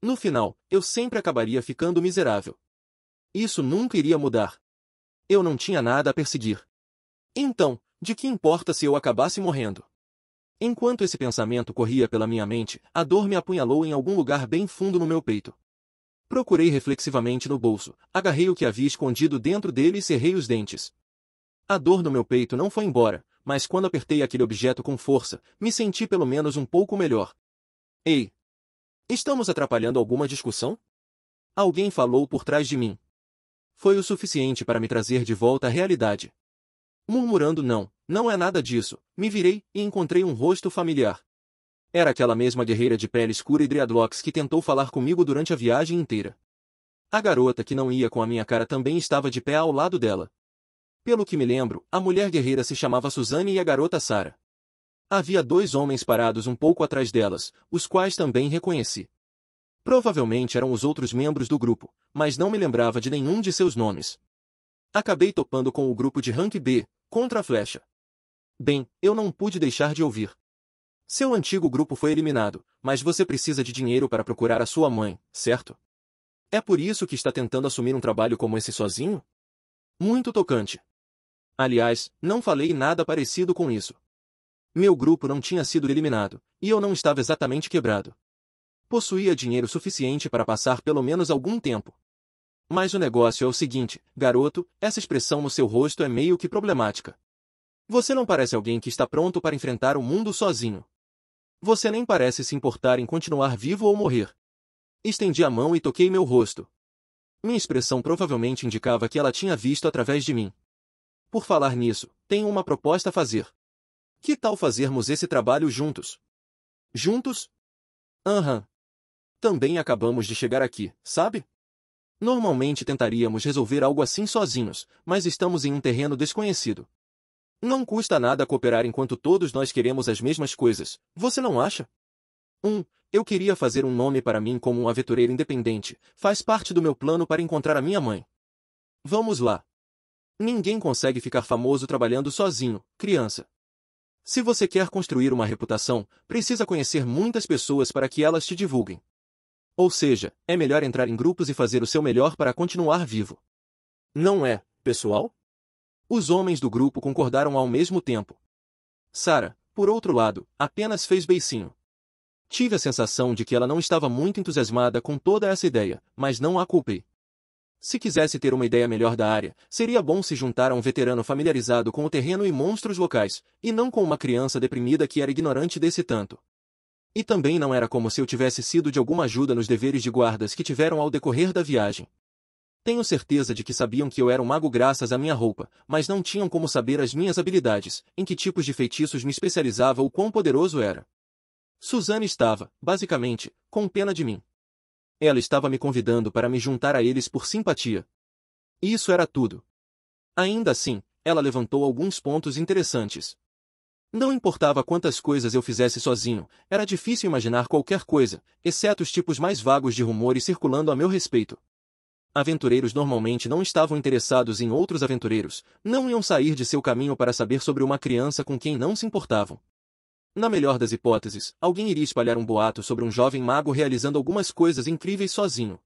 A: No final, eu sempre acabaria ficando miserável. Isso nunca iria mudar. Eu não tinha nada a perseguir. Então, de que importa se eu acabasse morrendo? Enquanto esse pensamento corria pela minha mente, a dor me apunhalou em algum lugar bem fundo no meu peito. Procurei reflexivamente no bolso, agarrei o que havia escondido dentro dele e cerrei os dentes. A dor no meu peito não foi embora, mas quando apertei aquele objeto com força, me senti pelo menos um pouco melhor. Ei! Estamos atrapalhando alguma discussão? Alguém falou por trás de mim. Foi o suficiente para me trazer de volta à realidade. Murmurando não é nada disso, me virei e encontrei um rosto familiar. Era aquela mesma guerreira de pele escura e dreadlocks que tentou falar comigo durante a viagem inteira. A garota que não ia com a minha cara também estava de pé ao lado dela. Pelo que me lembro, a mulher guerreira se chamava Suzanne e a garota Sarah. Havia 2 homens parados um pouco atrás delas, os quais também reconheci. Provavelmente eram os outros membros do grupo, mas não me lembrava de nenhum de seus nomes. Acabei topando com o grupo de rank B, contra a flecha. Bem, eu não pude deixar de ouvir. Seu antigo grupo foi eliminado, mas você precisa de dinheiro para procurar a sua mãe, certo? É por isso que está tentando assumir um trabalho como esse sozinho? Muito tocante. Aliás, não falei nada parecido com isso. Meu grupo não tinha sido eliminado, e eu não estava exatamente quebrado. Possuía dinheiro suficiente para passar pelo menos algum tempo. Mas o negócio é o seguinte, garoto, essa expressão no seu rosto é meio que problemática. Você não parece alguém que está pronto para enfrentar o mundo sozinho. Você nem parece se importar em continuar vivo ou morrer. Estendi a mão e toquei meu rosto. Minha expressão provavelmente indicava que ela tinha visto através de mim. Por falar nisso, tenho uma proposta a fazer. Que tal fazermos esse trabalho juntos? Juntos? Aham. Também acabamos de chegar aqui, sabe? Normalmente tentaríamos resolver algo assim sozinhos, mas estamos em um terreno desconhecido. Não custa nada cooperar enquanto todos nós queremos as mesmas coisas, você não acha? Eu queria fazer um nome para mim como um aventureiro independente, faz parte do meu plano para encontrar a minha mãe. Vamos lá. Ninguém consegue ficar famoso trabalhando sozinho, criança. Se você quer construir uma reputação, precisa conhecer muitas pessoas para que elas te divulguem. Ou seja, é melhor entrar em grupos e fazer o seu melhor para continuar vivo. Não é, pessoal? Os homens do grupo concordaram ao mesmo tempo. Sarah, por outro lado, apenas fez beicinho. Tive a sensação de que ela não estava muito entusiasmada com toda essa ideia, mas não a culpei. Se quisesse ter uma ideia melhor da área, seria bom se juntar a um veterano familiarizado com o terreno e monstros locais, e não com uma criança deprimida que era ignorante desse tanto. E também não era como se eu tivesse sido de alguma ajuda nos deveres de guardas que tiveram ao decorrer da viagem. Tenho certeza de que sabiam que eu era um mago graças à minha roupa, mas não tinham como saber as minhas habilidades, em que tipos de feitiços me especializava ou quão poderoso era. Suzanne estava, basicamente, com pena de mim. Ela estava me convidando para me juntar a eles por simpatia. Isso era tudo. Ainda assim, ela levantou alguns pontos interessantes. Não importava quantas coisas eu fizesse sozinho, era difícil imaginar qualquer coisa, exceto os tipos mais vagos de rumores circulando a meu respeito. Aventureiros normalmente não estavam interessados em outros aventureiros, não iam sair de seu caminho para saber sobre uma criança com quem não se importavam. Na melhor das hipóteses, alguém iria espalhar um boato sobre um jovem mago realizando algumas coisas incríveis sozinho.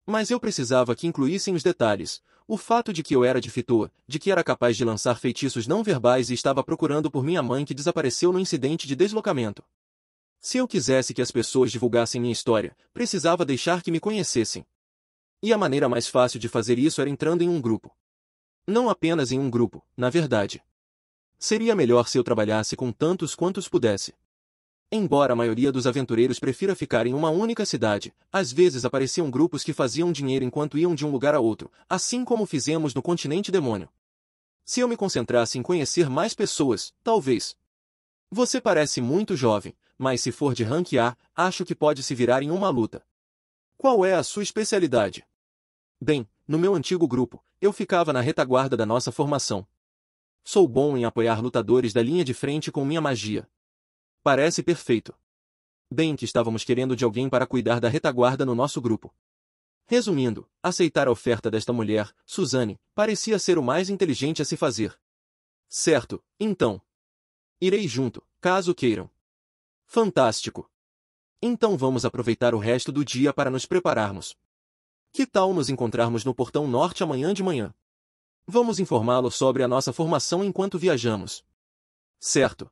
A: Mas eu precisava que incluíssem os detalhes, o fato de que eu era de Fitoa, de que era capaz de lançar feitiços não verbais e estava procurando por minha mãe que desapareceu no incidente de deslocamento. Se eu quisesse que as pessoas divulgassem minha história, precisava deixar que me conhecessem. E a maneira mais fácil de fazer isso era entrando em um grupo. Não apenas em um grupo, na verdade. Seria melhor se eu trabalhasse com tantos quantos pudesse. Embora a maioria dos aventureiros prefira ficar em uma única cidade, às vezes apareciam grupos que faziam dinheiro enquanto iam de um lugar a outro, assim como fizemos no continente demônio. Se eu me concentrasse em conhecer mais pessoas, talvez. Você parece muito jovem, mas se for de rank A, acho que pode se virar em uma luta. Qual é a sua especialidade? Bem, no meu antigo grupo, eu ficava na retaguarda da nossa formação. Sou bom em apoiar lutadores da linha de frente com minha magia. Parece perfeito. Bem que estávamos querendo de alguém para cuidar da retaguarda no nosso grupo. Resumindo, aceitar a oferta desta mulher, Suzanne, parecia ser o mais inteligente a se fazer. Certo, então. Irei junto, caso queiram. Fantástico. Então vamos aproveitar o resto do dia para nos prepararmos. Que tal nos encontrarmos no Portão Norte amanhã de manhã? Vamos informá-lo sobre a nossa formação enquanto viajamos. Certo.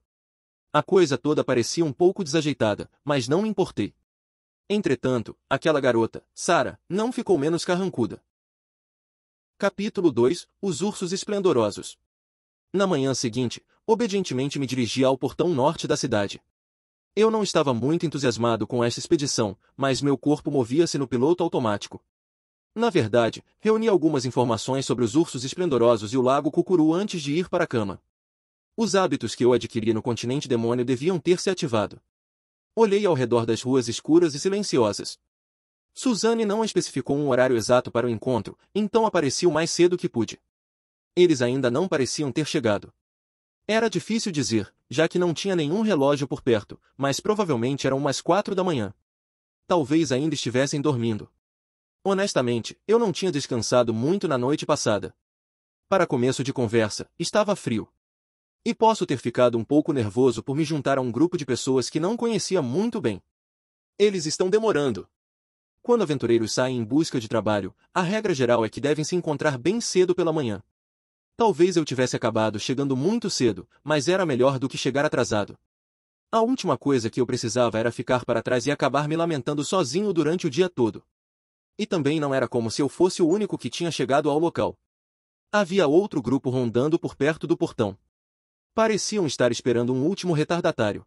A: A coisa toda parecia um pouco desajeitada, mas não me importei. Entretanto, aquela garota, Sarah, não ficou menos carrancuda. Capítulo 2 – Os Ursos Esplendorosos. Na manhã seguinte, obedientemente me dirigi ao portão norte da cidade. Eu não estava muito entusiasmado com esta expedição, mas meu corpo movia-se no piloto automático. Na verdade, reuni algumas informações sobre os ursos esplendorosos e o lago Cucuru antes de ir para a cama. Os hábitos que eu adquiri no continente demônio deviam ter se ativado. Olhei ao redor das ruas escuras e silenciosas. Suzanne não especificou um horário exato para o encontro, então apareci o mais cedo que pude. Eles ainda não pareciam ter chegado. Era difícil dizer, já que não tinha nenhum relógio por perto, mas provavelmente eram umas 4 da manhã. Talvez ainda estivessem dormindo. Honestamente, eu não tinha descansado muito na noite passada. Para começo de conversa, estava frio. E posso ter ficado um pouco nervoso por me juntar a um grupo de pessoas que não conhecia muito bem. Eles estão demorando. Quando aventureiros saem em busca de trabalho, a regra geral é que devem se encontrar bem cedo pela manhã. Talvez eu tivesse acabado chegando muito cedo, mas era melhor do que chegar atrasado. A última coisa que eu precisava era ficar para trás e acabar me lamentando sozinho durante o dia todo. E também não era como se eu fosse o único que tinha chegado ao local. Havia outro grupo rondando por perto do portão. Pareciam estar esperando um último retardatário.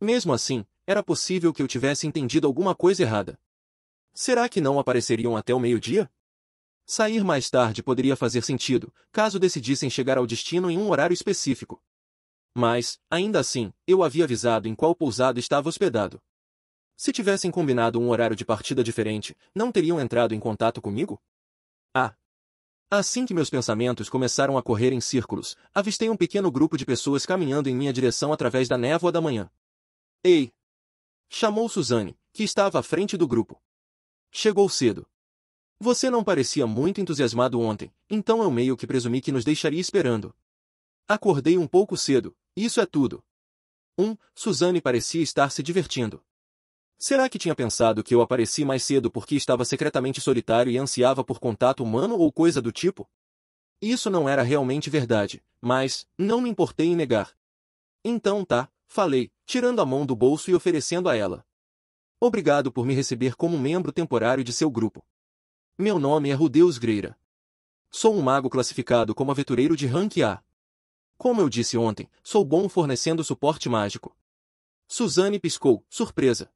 A: Mesmo assim, era possível que eu tivesse entendido alguma coisa errada. Será que não apareceriam até o meio-dia? Sair mais tarde poderia fazer sentido, caso decidissem chegar ao destino em um horário específico. Mas, ainda assim, eu havia avisado em qual pousada estava hospedado. Se tivessem combinado um horário de partida diferente, não teriam entrado em contato comigo? Ah! Assim que meus pensamentos começaram a correr em círculos, avistei um pequeno grupo de pessoas caminhando em minha direção através da névoa da manhã. Ei! Chamou Suzane, que estava à frente do grupo. Chegou cedo. Você não parecia muito entusiasmado ontem, então eu meio que presumi que nos deixaria esperando. Acordei um pouco cedo, isso é tudo. Suzane parecia estar se divertindo. Será que tinha pensado que eu apareci mais cedo porque estava secretamente solitário e ansiava por contato humano ou coisa do tipo? Isso não era realmente verdade, mas não me importei em negar. Então tá, falei, tirando a mão do bolso e oferecendo a ela. Obrigado por me receber como membro temporário de seu grupo. Meu nome é Rudeus Greira. Sou um mago classificado como aventureiro de rank A. Como eu disse ontem, sou bom fornecendo suporte mágico. Suzane piscou, surpresa.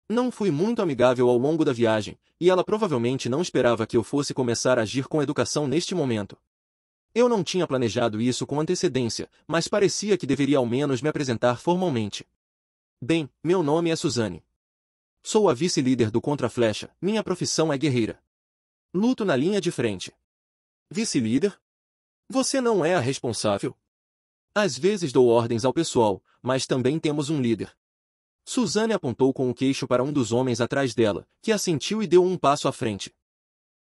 A: Não fui muito amigável ao longo da viagem, e ela provavelmente não esperava que eu fosse começar a agir com educação neste momento. Eu não tinha planejado isso com antecedência, mas parecia que deveria ao menos me apresentar formalmente. Bem, meu nome é Suzane. Sou a vice-líder do Contra-Flecha, minha profissão é guerreira. Luto na linha de frente. Vice-líder? Você não é a responsável? Às vezes dou ordens ao pessoal, mas também temos um líder. Suzane apontou com o queixo para um dos homens atrás dela, que assentiu e deu um passo à frente.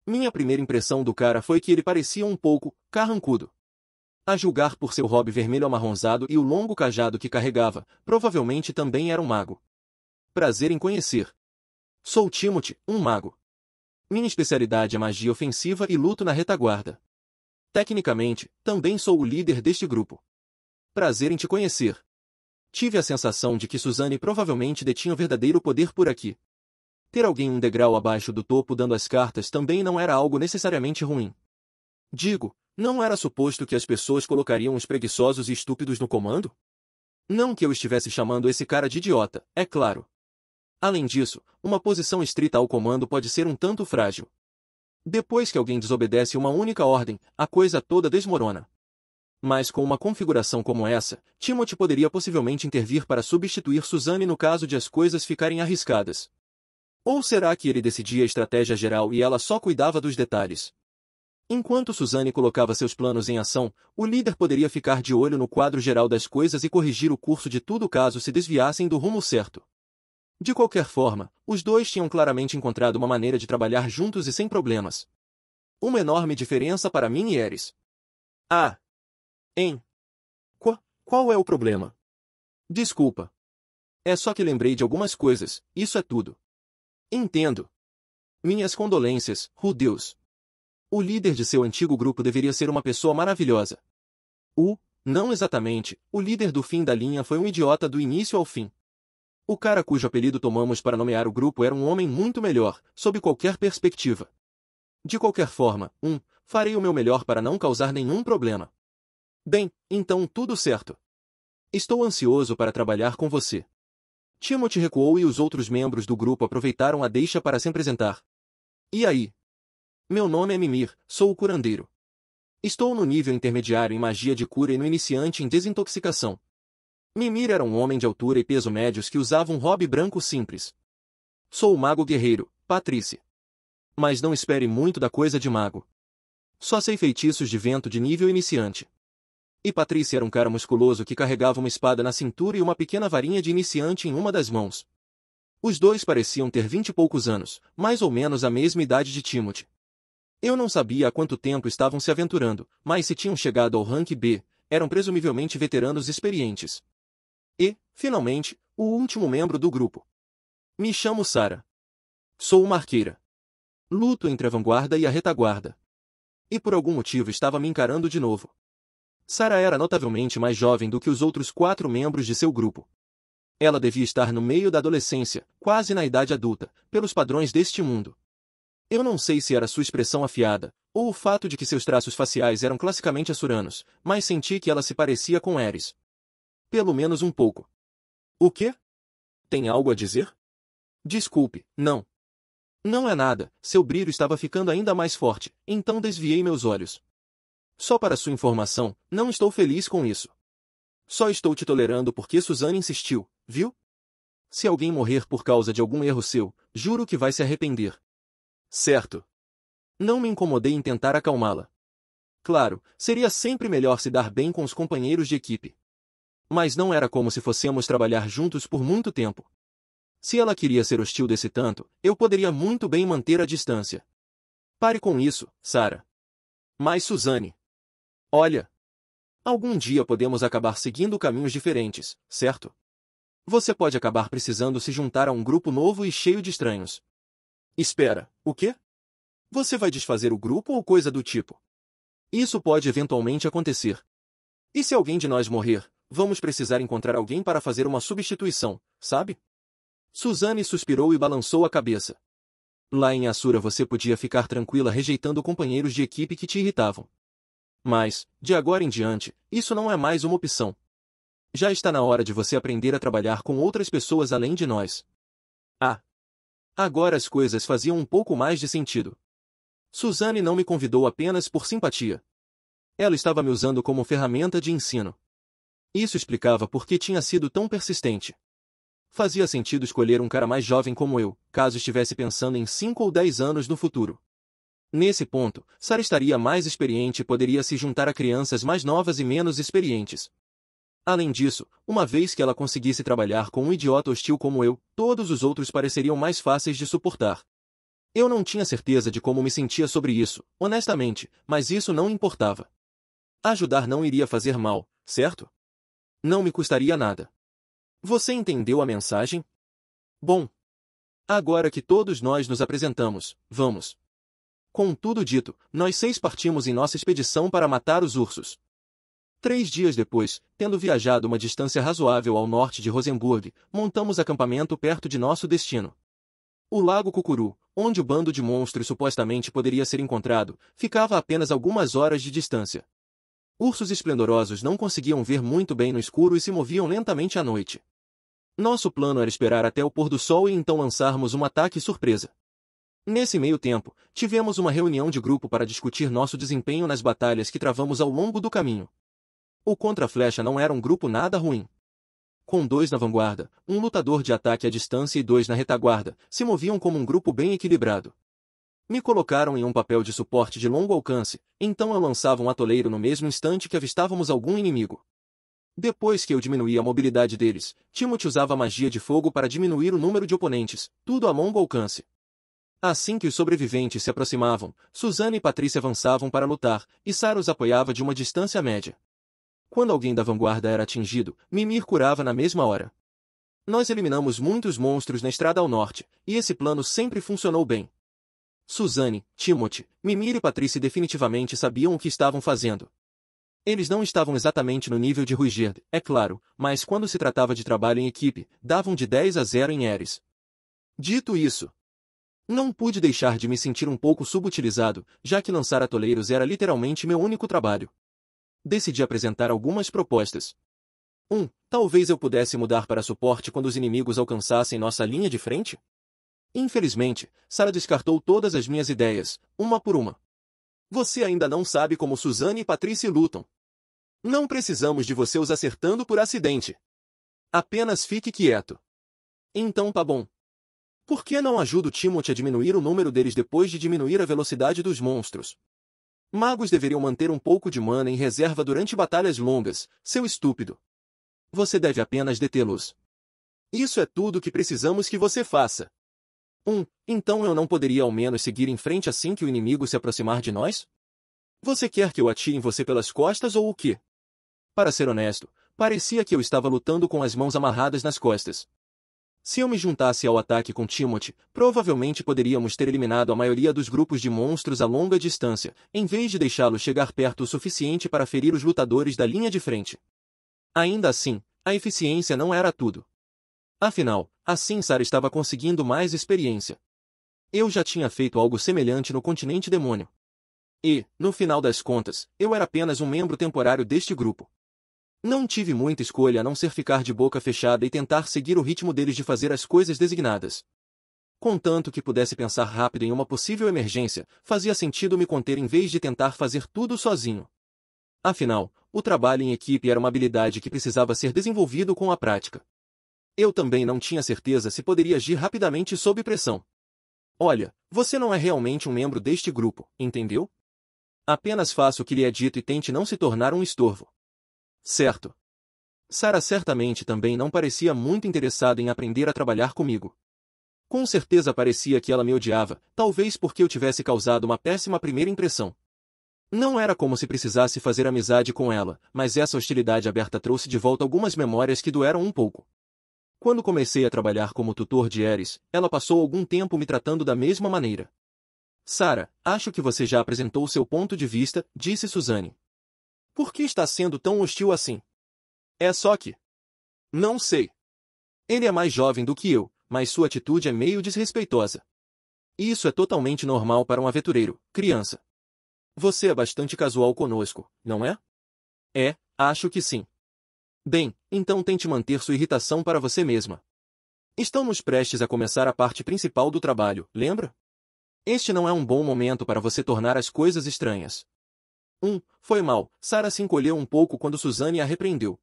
A: Minha primeira impressão do cara foi que ele parecia um pouco carrancudo. A julgar por seu robe vermelho amarronzado e o longo cajado que carregava, provavelmente também era um mago. Prazer em conhecer. Sou Timothy, um mago. Minha especialidade é magia ofensiva e luto na retaguarda. Tecnicamente, também sou o líder deste grupo. Prazer em te conhecer. Tive a sensação de que Suzane provavelmente detinha o verdadeiro poder por aqui. Ter alguém um degrau abaixo do topo dando as cartas também não era algo necessariamente ruim. Digo, não era suposto que as pessoas colocariam os preguiçosos e estúpidos no comando? Não que eu estivesse chamando esse cara de idiota, é claro. Além disso, uma posição estrita ao comando pode ser um tanto frágil. Depois que alguém desobedece uma única ordem, a coisa toda desmorona. Mas com uma configuração como essa, Timothy poderia possivelmente intervir para substituir Suzane no caso de as coisas ficarem arriscadas. Ou será que ele decidia a estratégia geral e ela só cuidava dos detalhes? Enquanto Suzane colocava seus planos em ação, o líder poderia ficar de olho no quadro geral das coisas e corrigir o curso de tudo caso se desviassem do rumo certo. De qualquer forma, os dois tinham claramente encontrado uma maneira de trabalhar juntos e sem problemas. Uma enorme diferença para mim e Eris. Ah! Qual é o problema? Desculpa. É só que lembrei de algumas coisas, isso é tudo. Entendo. Minhas condolências, Rudeus. O líder de seu antigo grupo deveria ser uma pessoa maravilhosa. Não exatamente, o líder do fim da linha foi um idiota do início ao fim. O cara cujo apelido tomamos para nomear o grupo era um homem muito melhor, sob qualquer perspectiva. De qualquer forma, farei o meu melhor para não causar nenhum problema. Bem, então tudo certo. Estou ansioso para trabalhar com você. Timothy recuou e os outros membros do grupo aproveitaram a deixa para se apresentar. E aí? Meu nome é Mimir, sou o curandeiro. Estou no nível intermediário em magia de cura e no iniciante em desintoxicação. Mimir era um homem de altura e peso médios que usava um robe branco simples. Sou o mago guerreiro, Patrícia. Mas não espere muito da coisa de mago. Só sei feitiços de vento de nível iniciante. E Patrícia era um cara musculoso que carregava uma espada na cintura e uma pequena varinha de iniciante em uma das mãos. Os dois pareciam ter 20 e poucos anos, mais ou menos a mesma idade de Timothy. Eu não sabia há quanto tempo estavam se aventurando, mas se tinham chegado ao rank B, eram presumivelmente veteranos experientes. E, finalmente, o último membro do grupo. Me chamo Sarah. Sou uma arqueira. Luto entre a vanguarda e a retaguarda. E por algum motivo estava me encarando de novo. Sarah era notavelmente mais jovem do que os outros 4 membros de seu grupo. Ela devia estar no meio da adolescência, quase na idade adulta, pelos padrões deste mundo. Eu não sei se era sua expressão afiada, ou o fato de que seus traços faciais eram classicamente açuranos, mas senti que ela se parecia com Eris. Pelo menos um pouco. O quê? Tem algo a dizer? Desculpe, não. Não é nada, seu brilho estava ficando ainda mais forte, então desviei meus olhos. Só para sua informação, não estou feliz com isso. Só estou te tolerando porque Suzane insistiu, viu? Se alguém morrer por causa de algum erro seu, juro que vai se arrepender. Certo. Não me incomodei em tentar acalmá-la. Claro, seria sempre melhor se dar bem com os companheiros de equipe. Mas não era como se fossemos trabalhar juntos por muito tempo. Se ela queria ser hostil desse tanto, eu poderia muito bem manter a distância. Pare com isso, Sarah. Mas Suzane. Olha. Algum dia podemos acabar seguindo caminhos diferentes, certo? Você pode acabar precisando se juntar a um grupo novo e cheio de estranhos. Espera, o quê? Você vai desfazer o grupo ou coisa do tipo? Isso pode eventualmente acontecer. E se alguém de nós morrer, vamos precisar encontrar alguém para fazer uma substituição, sabe? Suzane suspirou e balançou a cabeça. Lá em Asura você podia ficar tranquila rejeitando companheiros de equipe que te irritavam. Mas, de agora em diante, isso não é mais uma opção. Já está na hora de você aprender a trabalhar com outras pessoas além de nós. Ah! Agora as coisas faziam um pouco mais de sentido. Suzane não me convidou apenas por simpatia. Ela estava me usando como ferramenta de ensino. Isso explicava por que tinha sido tão persistente. Fazia sentido escolher um cara mais jovem como eu, caso estivesse pensando em 5 ou 10 anos no futuro. Nesse ponto, Sarah estaria mais experiente e poderia se juntar a crianças mais novas e menos experientes. Além disso, uma vez que ela conseguisse trabalhar com um idiota hostil como eu, todos os outros pareceriam mais fáceis de suportar. Eu não tinha certeza de como me sentia sobre isso, honestamente, mas isso não importava. Ajudar não iria fazer mal, certo? Não me custaria nada. Você entendeu a mensagem? Bom. Agora que todos nós nos apresentamos, vamos. Com tudo dito, nós 6 partimos em nossa expedição para matar os ursos. 3 dias depois, tendo viajado uma distância razoável ao norte de Rosenburg, montamos acampamento perto de nosso destino. O Lago Kukuru, onde o bando de monstros supostamente poderia ser encontrado, ficava a apenas algumas horas de distância. Ursos esplendorosos não conseguiam ver muito bem no escuro e se moviam lentamente à noite. Nosso plano era esperar até o pôr do sol e então lançarmos um ataque surpresa. Nesse meio tempo, tivemos uma reunião de grupo para discutir nosso desempenho nas batalhas que travamos ao longo do caminho. O Contra-Flecha não era um grupo nada ruim. Com 2 na vanguarda, um lutador de ataque à distância e 2 na retaguarda, se moviam como um grupo bem equilibrado. Me colocaram em um papel de suporte de longo alcance, então eu lançava um atoleiro no mesmo instante que avistávamos algum inimigo. Depois que eu diminuía a mobilidade deles, Timothy usava magia de fogo para diminuir o número de oponentes, tudo a longo alcance. Assim que os sobreviventes se aproximavam, Suzane e Patrícia avançavam para lutar, e Sarah os apoiava de uma distância média. Quando alguém da vanguarda era atingido, Mimir curava na mesma hora. Nós eliminamos muitos monstros na estrada ao norte, e esse plano sempre funcionou bem. Suzane, Timothy, Mimir e Patrícia definitivamente sabiam o que estavam fazendo. Eles não estavam exatamente no nível de Ruigerd, é claro, mas quando se tratava de trabalho em equipe, davam de 10-0 em Ares. Dito isso, não pude deixar de me sentir um pouco subutilizado, já que lançar atoleiros era literalmente meu único trabalho. Decidi apresentar algumas propostas. 1. Talvez eu pudesse mudar para suporte quando os inimigos alcançassem nossa linha de frente? Infelizmente, Sarah descartou todas as minhas ideias, uma por uma. Você ainda não sabe como Suzane e Patrícia lutam. Não precisamos de você os acertando por acidente. Apenas fique quieto. Então tá bom. Por que não ajuda o Timothy a diminuir o número deles depois de diminuir a velocidade dos monstros? Magos deveriam manter um pouco de mana em reserva durante batalhas longas, seu estúpido. Você deve apenas detê-los. Isso é tudo que precisamos que você faça. Então eu não poderia ao menos seguir em frente assim que o inimigo se aproximar de nós? Você quer que eu atire em você pelas costas ou o quê? Para ser honesto, parecia que eu estava lutando com as mãos amarradas nas costas. Se eu me juntasse ao ataque com Timothy, provavelmente poderíamos ter eliminado a maioria dos grupos de monstros a longa distância, em vez de deixá-los chegar perto o suficiente para ferir os lutadores da linha de frente. Ainda assim, a eficiência não era tudo. Afinal, assim Sarah estava conseguindo mais experiência. Eu já tinha feito algo semelhante no continente demônio. E, no final das contas, eu era apenas um membro temporário deste grupo. Não tive muita escolha a não ser ficar de boca fechada e tentar seguir o ritmo deles de fazer as coisas designadas. Contanto que pudesse pensar rápido em uma possível emergência, fazia sentido me conter em vez de tentar fazer tudo sozinho. Afinal, o trabalho em equipe era uma habilidade que precisava ser desenvolvido com a prática. Eu também não tinha certeza se poderia agir rapidamente sob pressão. Olha, você não é realmente um membro deste grupo, entendeu? Apenas faça o que lhe é dito e tente não se tornar um estorvo. Certo. Sarah certamente também não parecia muito interessada em aprender a trabalhar comigo. Com certeza parecia que ela me odiava, talvez porque eu tivesse causado uma péssima primeira impressão. Não era como se precisasse fazer amizade com ela, mas essa hostilidade aberta trouxe de volta algumas memórias que doeram um pouco. Quando comecei a trabalhar como tutor de Ares, ela passou algum tempo me tratando da mesma maneira. Sarah, acho que você já apresentou seu ponto de vista, disse Suzanne. Por que está sendo tão hostil assim? É só que... Não sei. Ele é mais jovem do que eu, mas sua atitude é meio desrespeitosa. Isso é totalmente normal para um aventureiro, criança. Você é bastante casual conosco, não é? É, acho que sim. Bem, então tente manter sua irritação para você mesma. Estamos prestes a começar a parte principal do trabalho, lembra? Este não é um bom momento para você tornar as coisas estranhas. Foi mal. Sarah se encolheu um pouco quando Suzanne a repreendeu.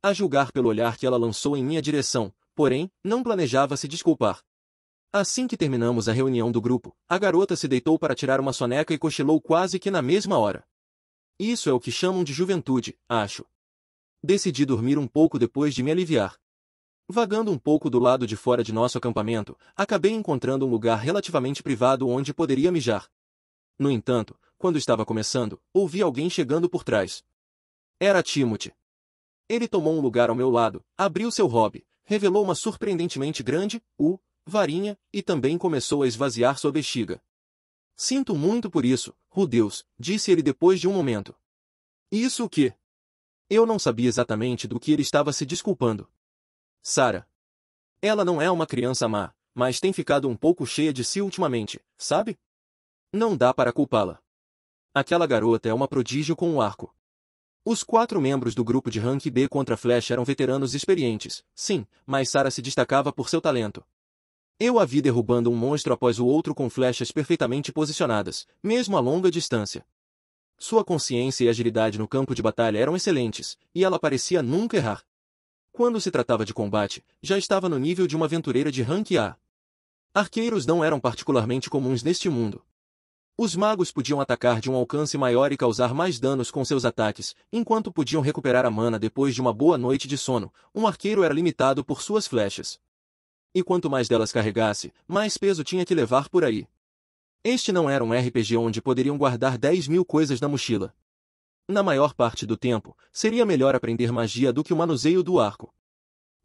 A: A julgar pelo olhar que ela lançou em minha direção, porém, não planejava se desculpar. Assim que terminamos a reunião do grupo, a garota se deitou para tirar uma soneca e cochilou quase que na mesma hora. Isso é o que chamam de juventude, acho. Decidi dormir um pouco depois de me aliviar. Vagando um pouco do lado de fora de nosso acampamento, acabei encontrando um lugar relativamente privado onde poderia mijar. No entanto, quando estava começando, ouvi alguém chegando por trás. Era Timothy. Ele tomou um lugar ao meu lado, abriu seu hobby, revelou uma surpreendentemente grande, varinha, e também começou a esvaziar sua bexiga. Sinto muito por isso, Deus, disse ele depois de um momento. Isso o quê? Eu não sabia exatamente do que ele estava se desculpando. Sarah. Ela não é uma criança má, mas tem ficado um pouco cheia de si ultimamente, sabe? Não dá para culpá-la. Aquela garota é uma prodígio com o arco. Os 4 membros do grupo de rank B contra Flash eram veteranos experientes, sim, mas Sarah se destacava por seu talento. Eu a vi derrubando um monstro após o outro com flechas perfeitamente posicionadas, mesmo a longa distância. Sua consciência e agilidade no campo de batalha eram excelentes, e ela parecia nunca errar. Quando se tratava de combate, já estava no nível de uma aventureira de rank A. Arqueiros não eram particularmente comuns neste mundo. Os magos podiam atacar de um alcance maior e causar mais danos com seus ataques, enquanto podiam recuperar a mana depois de uma boa noite de sono. Um arqueiro era limitado por suas flechas. E quanto mais delas carregasse, mais peso tinha que levar por aí. Este não era um RPG onde poderiam guardar 10.000 coisas na mochila. Na maior parte do tempo, seria melhor aprender magia do que o manuseio do arco.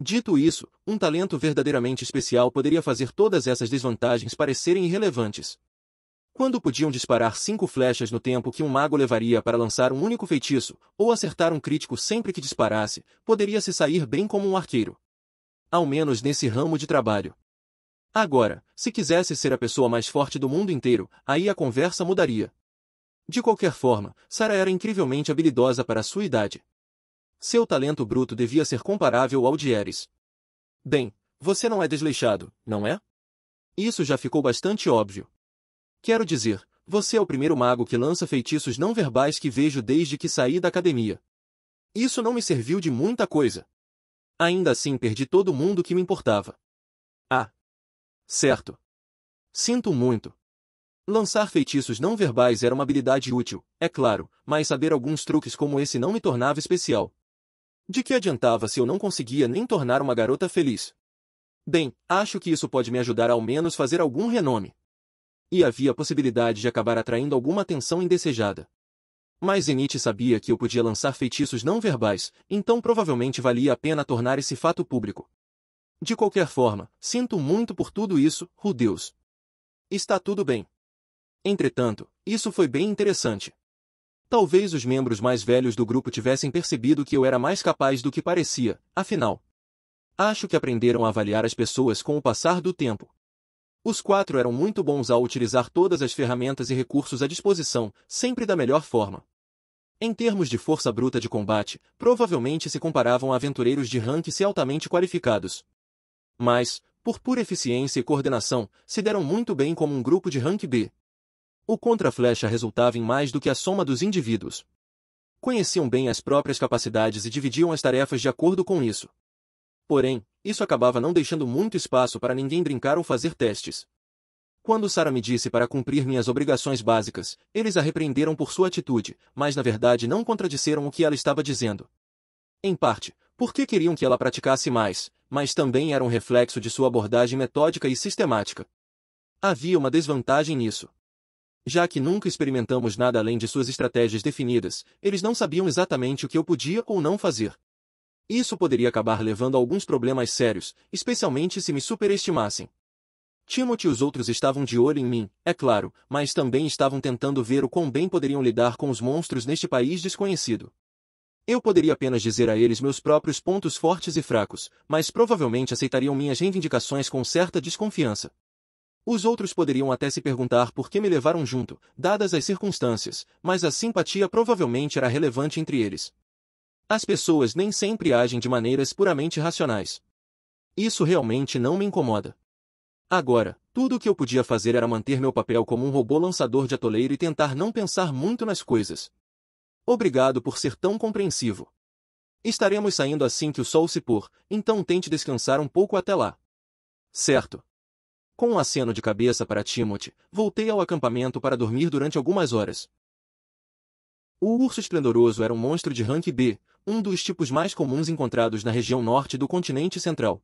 A: Dito isso, um talento verdadeiramente especial poderia fazer todas essas desvantagens parecerem irrelevantes. Quando podiam disparar 5 flechas no tempo que um mago levaria para lançar um único feitiço, ou acertar um crítico sempre que disparasse, poderia se sair bem como um arqueiro. Ao menos nesse ramo de trabalho. Agora, se quisesse ser a pessoa mais forte do mundo inteiro, aí a conversa mudaria. De qualquer forma, Sarah era incrivelmente habilidosa para a sua idade. Seu talento bruto devia ser comparável ao de Ares. Bem, você não é desleixado, não é? Isso já ficou bastante óbvio. Quero dizer, você é o primeiro mago que lança feitiços não verbais que vejo desde que saí da academia. Isso não me serviu de muita coisa. Ainda assim perdi todo mundo que me importava. Ah. Certo. Sinto muito. Lançar feitiços não verbais era uma habilidade útil, é claro, mas saber alguns truques como esse não me tornava especial. De que adiantava se eu não conseguia nem tornar uma garota feliz? Bem, acho que isso pode me ajudar a ao menos fazer algum renome. E havia a possibilidade de acabar atraindo alguma atenção indesejada. Mas Zenith sabia que eu podia lançar feitiços não verbais, então provavelmente valia a pena tornar esse fato público. De qualquer forma, sinto muito por tudo isso, Deus. Está tudo bem. Entretanto, isso foi bem interessante. Talvez os membros mais velhos do grupo tivessem percebido que eu era mais capaz do que parecia, afinal. Acho que aprenderam a avaliar as pessoas com o passar do tempo. Os 4 eram muito bons ao utilizar todas as ferramentas e recursos à disposição, sempre da melhor forma. Em termos de força bruta de combate, provavelmente se comparavam a aventureiros de rank C altamente qualificados. Mas, por pura eficiência e coordenação, se deram muito bem como um grupo de rank B. O contra-flecha resultava em mais do que a soma dos indivíduos. Conheciam bem as próprias capacidades e dividiam as tarefas de acordo com isso. Porém, isso acabava não deixando muito espaço para ninguém brincar ou fazer testes. Quando Sarah me disse para cumprir minhas obrigações básicas, eles a repreenderam por sua atitude, mas na verdade não contradisseram o que ela estava dizendo. Em parte, porque queriam que ela praticasse mais, mas também era um reflexo de sua abordagem metódica e sistemática. Havia uma desvantagem nisso. Já que nunca experimentamos nada além de suas estratégias definidas, eles não sabiam exatamente o que eu podia ou não fazer. Isso poderia acabar levando a alguns problemas sérios, especialmente se me superestimassem. Timothy e os outros estavam de olho em mim, é claro, mas também estavam tentando ver o quão bem poderiam lidar com os monstros neste país desconhecido. Eu poderia apenas dizer a eles meus próprios pontos fortes e fracos, mas provavelmente aceitariam minhas reivindicações com certa desconfiança. Os outros poderiam até se perguntar por que me levaram junto, dadas as circunstâncias, mas a simpatia provavelmente era relevante entre eles. As pessoas nem sempre agem de maneiras puramente racionais. Isso realmente não me incomoda. Agora, tudo o que eu podia fazer era manter meu papel como um robô lançador de atoleiro e tentar não pensar muito nas coisas. Obrigado por ser tão compreensivo. Estaremos saindo assim que o sol se pôr, então tente descansar um pouco até lá. Certo. Com um aceno de cabeça para Timothy, voltei ao acampamento para dormir durante algumas horas. O urso esplendoroso era um monstro de rank B, um dos tipos mais comuns encontrados na região norte do continente central.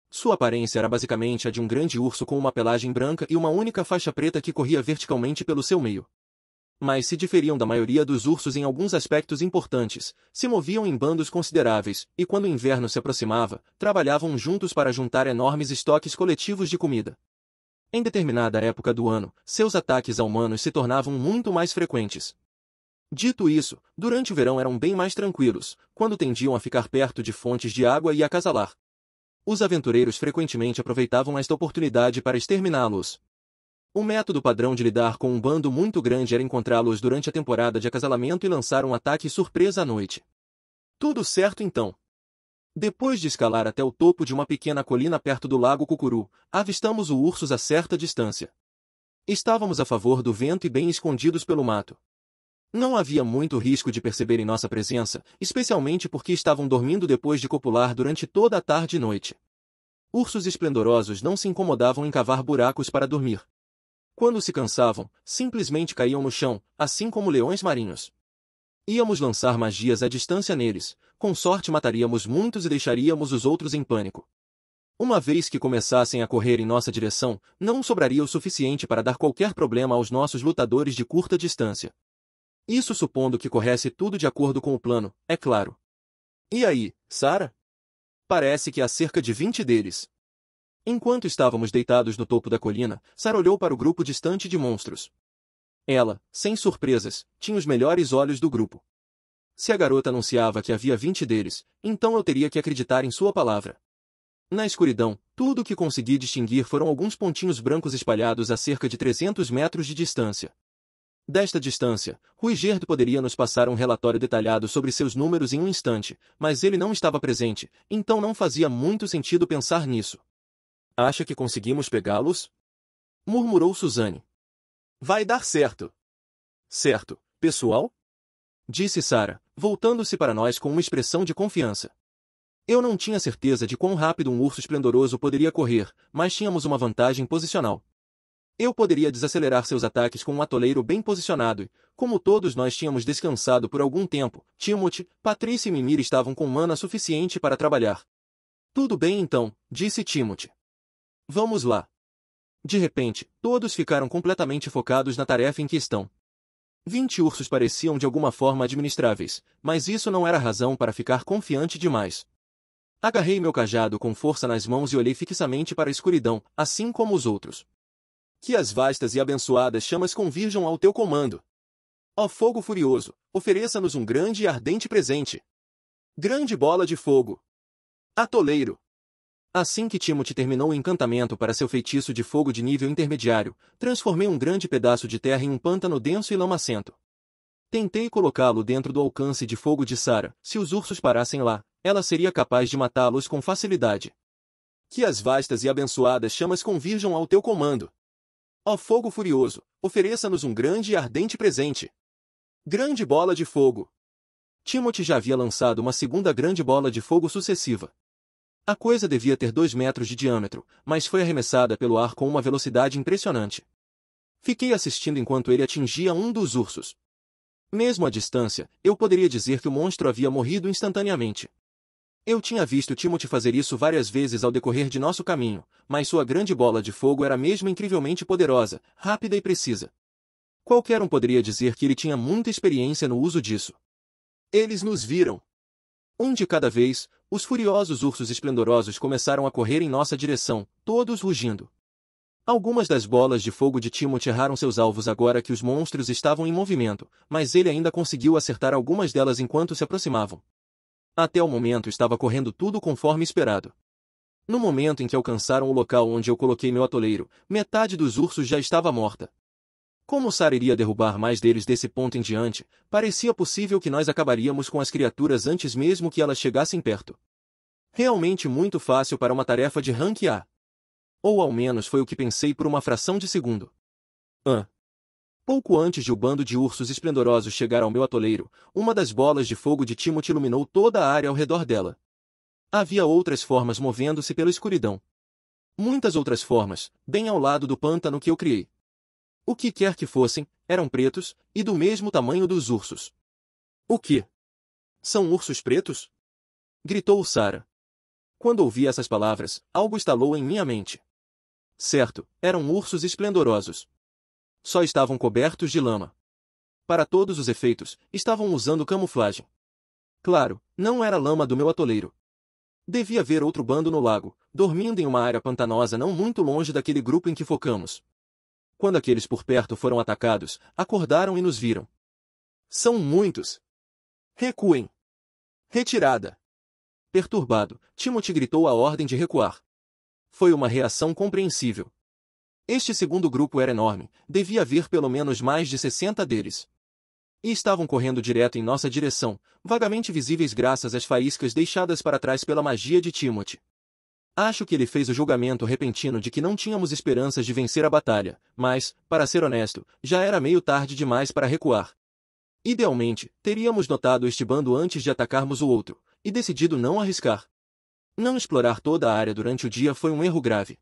A: Sua aparência era basicamente a de um grande urso com uma pelagem branca e uma única faixa preta que corria verticalmente pelo seu meio. Mas se diferiam da maioria dos ursos em alguns aspectos importantes, se moviam em bandos consideráveis, e quando o inverno se aproximava, trabalhavam juntos para juntar enormes estoques coletivos de comida. Em determinada época do ano, seus ataques a humanos se tornavam muito mais frequentes. Dito isso, durante o verão eram bem mais tranquilos, quando tendiam a ficar perto de fontes de água e acasalar. Os aventureiros frequentemente aproveitavam esta oportunidade para exterminá-los. O método padrão de lidar com um bando muito grande era encontrá-los durante a temporada de acasalamento e lançar um ataque surpresa à noite. Tudo certo então. Depois de escalar até o topo de uma pequena colina perto do lago Cucuru, avistamos o urso a certa distância. Estávamos a favor do vento e bem escondidos pelo mato. Não havia muito risco de perceberem nossa presença, especialmente porque estavam dormindo depois de copular durante toda a tarde e noite. Ursos esplendorosos não se incomodavam em cavar buracos para dormir. Quando se cansavam, simplesmente caíam no chão, assim como leões marinhos. Íamos lançar magias à distância neles, com sorte mataríamos muitos e deixaríamos os outros em pânico. Uma vez que começassem a correr em nossa direção, não sobraria o suficiente para dar qualquer problema aos nossos lutadores de curta distância. Isso supondo que corresse tudo de acordo com o plano, é claro. E aí, Sarah? Parece que há cerca de 20 deles. Enquanto estávamos deitados no topo da colina, Sarah olhou para o grupo distante de monstros. Ela, sem surpresas, tinha os melhores olhos do grupo. Se a garota anunciava que havia 20 deles, então eu teria que acreditar em sua palavra. Na escuridão, tudo o que consegui distinguir foram alguns pontinhos brancos espalhados a cerca de 300 metros de distância. Desta distância, Ruigerd poderia nos passar um relatório detalhado sobre seus números em um instante, mas ele não estava presente, então não fazia muito sentido pensar nisso. Acha que conseguimos pegá-los? Murmurou Suzanne. Vai dar certo. Certo, pessoal? Disse Sarah, voltando-se para nós com uma expressão de confiança. Eu não tinha certeza de quão rápido um urso esplendoroso poderia correr, mas tínhamos uma vantagem posicional. Eu poderia desacelerar seus ataques com um atoleiro bem posicionado e, como todos nós tínhamos descansado por algum tempo, Timothy, Patrícia e Mimir estavam com mana suficiente para trabalhar. Tudo bem então, disse Timothy. Vamos lá. De repente, todos ficaram completamente focados na tarefa em questão. 20 ursos pareciam de alguma forma administráveis, mas isso não era razão para ficar confiante demais. Agarrei meu cajado com força nas mãos e olhei fixamente para a escuridão, assim como os outros. Que as vastas e abençoadas chamas convirjam ao teu comando. Ó fogo furioso, ofereça-nos um grande e ardente presente. Grande bola de fogo. Atoleiro. Assim que Timothy terminou o encantamento para seu feitiço de fogo de nível intermediário, transformei um grande pedaço de terra em um pântano denso e lamacento. Tentei colocá-lo dentro do alcance de fogo de Sarah. Se os ursos parassem lá, ela seria capaz de matá-los com facilidade. Que as vastas e abençoadas chamas convirjam ao teu comando. Ó fogo furioso, ofereça-nos um grande e ardente presente. Grande bola de fogo. Timothy já havia lançado uma segunda grande bola de fogo sucessiva. A coisa devia ter 2 metros de diâmetro, mas foi arremessada pelo ar com uma velocidade impressionante. Fiquei assistindo enquanto ele atingia um dos ursos. Mesmo à distância, eu poderia dizer que o monstro havia morrido instantaneamente. Eu tinha visto Timothy fazer isso várias vezes ao decorrer de nosso caminho, mas sua grande bola de fogo era mesmo incrivelmente poderosa, rápida e precisa. Qualquer um poderia dizer que ele tinha muita experiência no uso disso. Eles nos viram. Um de cada vez, os furiosos ursos esplendorosos começaram a correr em nossa direção, todos rugindo. Algumas das bolas de fogo de Timothy erraram seus alvos agora que os monstros estavam em movimento, mas ele ainda conseguiu acertar algumas delas enquanto se aproximavam. Até o momento estava correndo tudo conforme esperado. No momento em que alcançaram o local onde eu coloquei meu atoleiro, metade dos ursos já estava morta. Como Sarah iria derrubar mais deles desse ponto em diante, parecia possível que nós acabaríamos com as criaturas antes mesmo que elas chegassem perto. Realmente muito fácil para uma tarefa de rank A. Ou ao menos foi o que pensei por uma fração de segundo. Pouco antes de o bando de ursos esplendorosos chegar ao meu atoleiro, uma das bolas de fogo de Timothy iluminou toda a área ao redor dela. Havia outras formas movendo-se pela escuridão. Muitas outras formas, bem ao lado do pântano que eu criei. O que quer que fossem, eram pretos, e do mesmo tamanho dos ursos. O que? São ursos pretos? Gritou Sarah. Quando ouvi essas palavras, algo estalou em minha mente. Certo, eram ursos esplendorosos. Só estavam cobertos de lama. Para todos os efeitos, estavam usando camuflagem. Claro, não era lama do meu atoleiro. Devia haver outro bando no lago, dormindo em uma área pantanosa não muito longe daquele grupo em que focamos. Quando aqueles por perto foram atacados, acordaram e nos viram. São muitos. Recuem. Retirada. Perturbado, Timothy gritou a ordem de recuar. Foi uma reação compreensível. Este segundo grupo era enorme, devia haver pelo menos mais de 60 deles. E estavam correndo direto em nossa direção, vagamente visíveis graças às faíscas deixadas para trás pela magia de Timothy. Acho que ele fez o julgamento repentino de que não tínhamos esperanças de vencer a batalha, mas, para ser honesto, já era meio tarde demais para recuar. Idealmente, teríamos notado este bando antes de atacarmos o outro, e decidido não arriscar. Não explorar toda a área durante o dia foi um erro grave.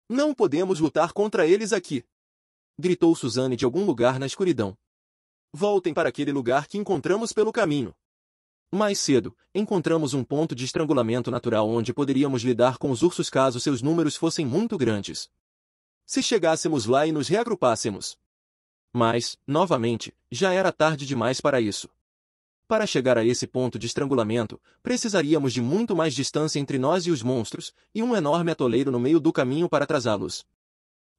A: Não podemos lutar contra eles aqui! Gritou Suzanne de algum lugar na escuridão. Voltem para aquele lugar que encontramos pelo caminho. Mais cedo, encontramos um ponto de estrangulamento natural onde poderíamos lidar com os ursos caso seus números fossem muito grandes. Se chegássemos lá e nos reagrupássemos. Mas, novamente, já era tarde demais para isso. Para chegar a esse ponto de estrangulamento, precisaríamos de muito mais distância entre nós e os monstros, e um enorme atoleiro no meio do caminho para atrasá-los.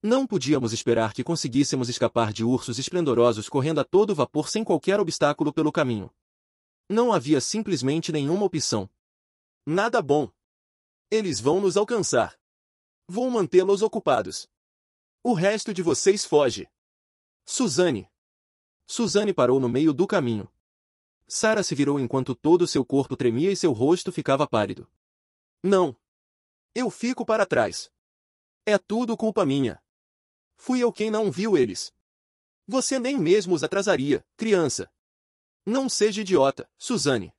A: Não podíamos esperar que conseguíssemos escapar de ursos esplendorosos correndo a todo vapor sem qualquer obstáculo pelo caminho. Não havia simplesmente nenhuma opção. Nada bom. Eles vão nos alcançar. Vou mantê-los ocupados. O resto de vocês foge. Suzanne. Suzanne parou no meio do caminho. Sarah se virou enquanto todo seu corpo tremia e seu rosto ficava pálido. Não. Eu fico para trás. É tudo culpa minha. Fui eu quem não viu eles. Você nem mesmo os atrasaria, criança. Não seja idiota, Suzanne.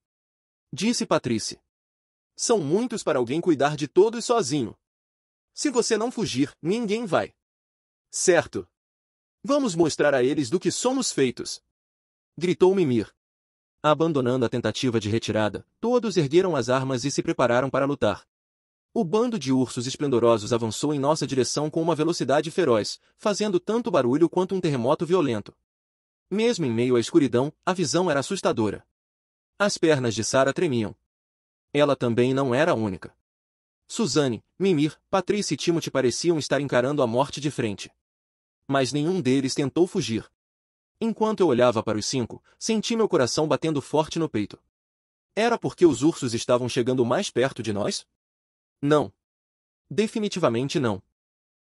A: Disse Patrice. São muitos para alguém cuidar de todos sozinho. Se você não fugir, ninguém vai. Certo. Vamos mostrar a eles do que somos feitos. Gritou Mimir. Abandonando a tentativa de retirada, todos ergueram as armas e se prepararam para lutar. O bando de ursos esplendorosos avançou em nossa direção com uma velocidade feroz, fazendo tanto barulho quanto um terremoto violento. Mesmo em meio à escuridão, a visão era assustadora. As pernas de Sarah tremiam. Ela também não era a única. Suzanne, Mimir, Patrice e Timothy pareciam estar encarando a morte de frente. Mas nenhum deles tentou fugir. Enquanto eu olhava para os 5, senti meu coração batendo forte no peito. Era porque os ursos estavam chegando mais perto de nós? Não. Definitivamente não.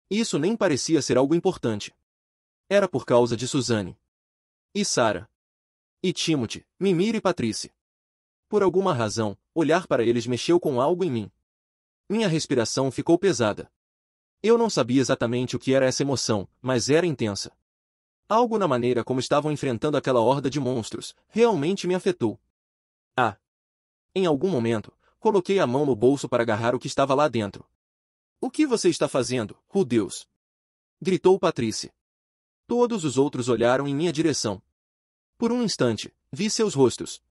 A: Isso nem parecia ser algo importante. Era por causa de Suzanne. E Sarah. E Timothy, Mimir e Patrice. Por alguma razão, olhar para eles mexeu com algo em mim. Minha respiração ficou pesada. Eu não sabia exatamente o que era essa emoção, mas era intensa. Algo na maneira como estavam enfrentando aquela horda de monstros realmente me afetou. Em algum momento, Coloquei a mão no bolso para agarrar o que estava lá dentro. O que você está fazendo, Deus? Gritou Patrice. Todos os outros olharam em minha direção. Por um instante, vi seus rostos.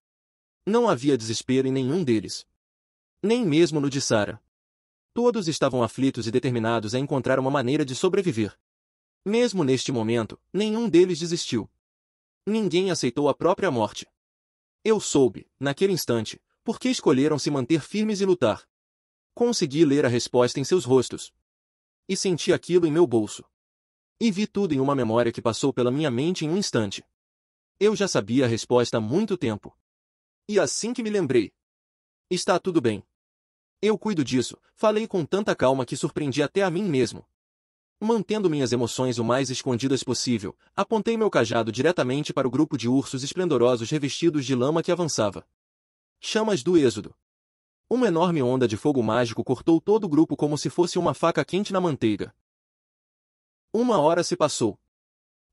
A: Não havia desespero em nenhum deles. Nem mesmo no de Sarah. Todos estavam aflitos e determinados a encontrar uma maneira de sobreviver. Mesmo neste momento, nenhum deles desistiu. Ninguém aceitou a própria morte. Eu soube, naquele instante, por que escolheram se manter firmes e lutar. Consegui ler a resposta em seus rostos. E senti aquilo em meu bolso. E vi tudo em uma memória que passou pela minha mente em um instante. Eu já sabia a resposta há muito tempo. E assim que me lembrei. Está tudo bem. Eu cuido disso, falei com tanta calma que surpreendi até a mim mesmo. Mantendo minhas emoções o mais escondidas possível, apontei meu cajado diretamente para o grupo de ursos esplendorosos revestidos de lama que avançava. Chamas do êxodo. Uma enorme onda de fogo mágico cortou todo o grupo como se fosse uma faca quente na manteiga. 1 hora se passou.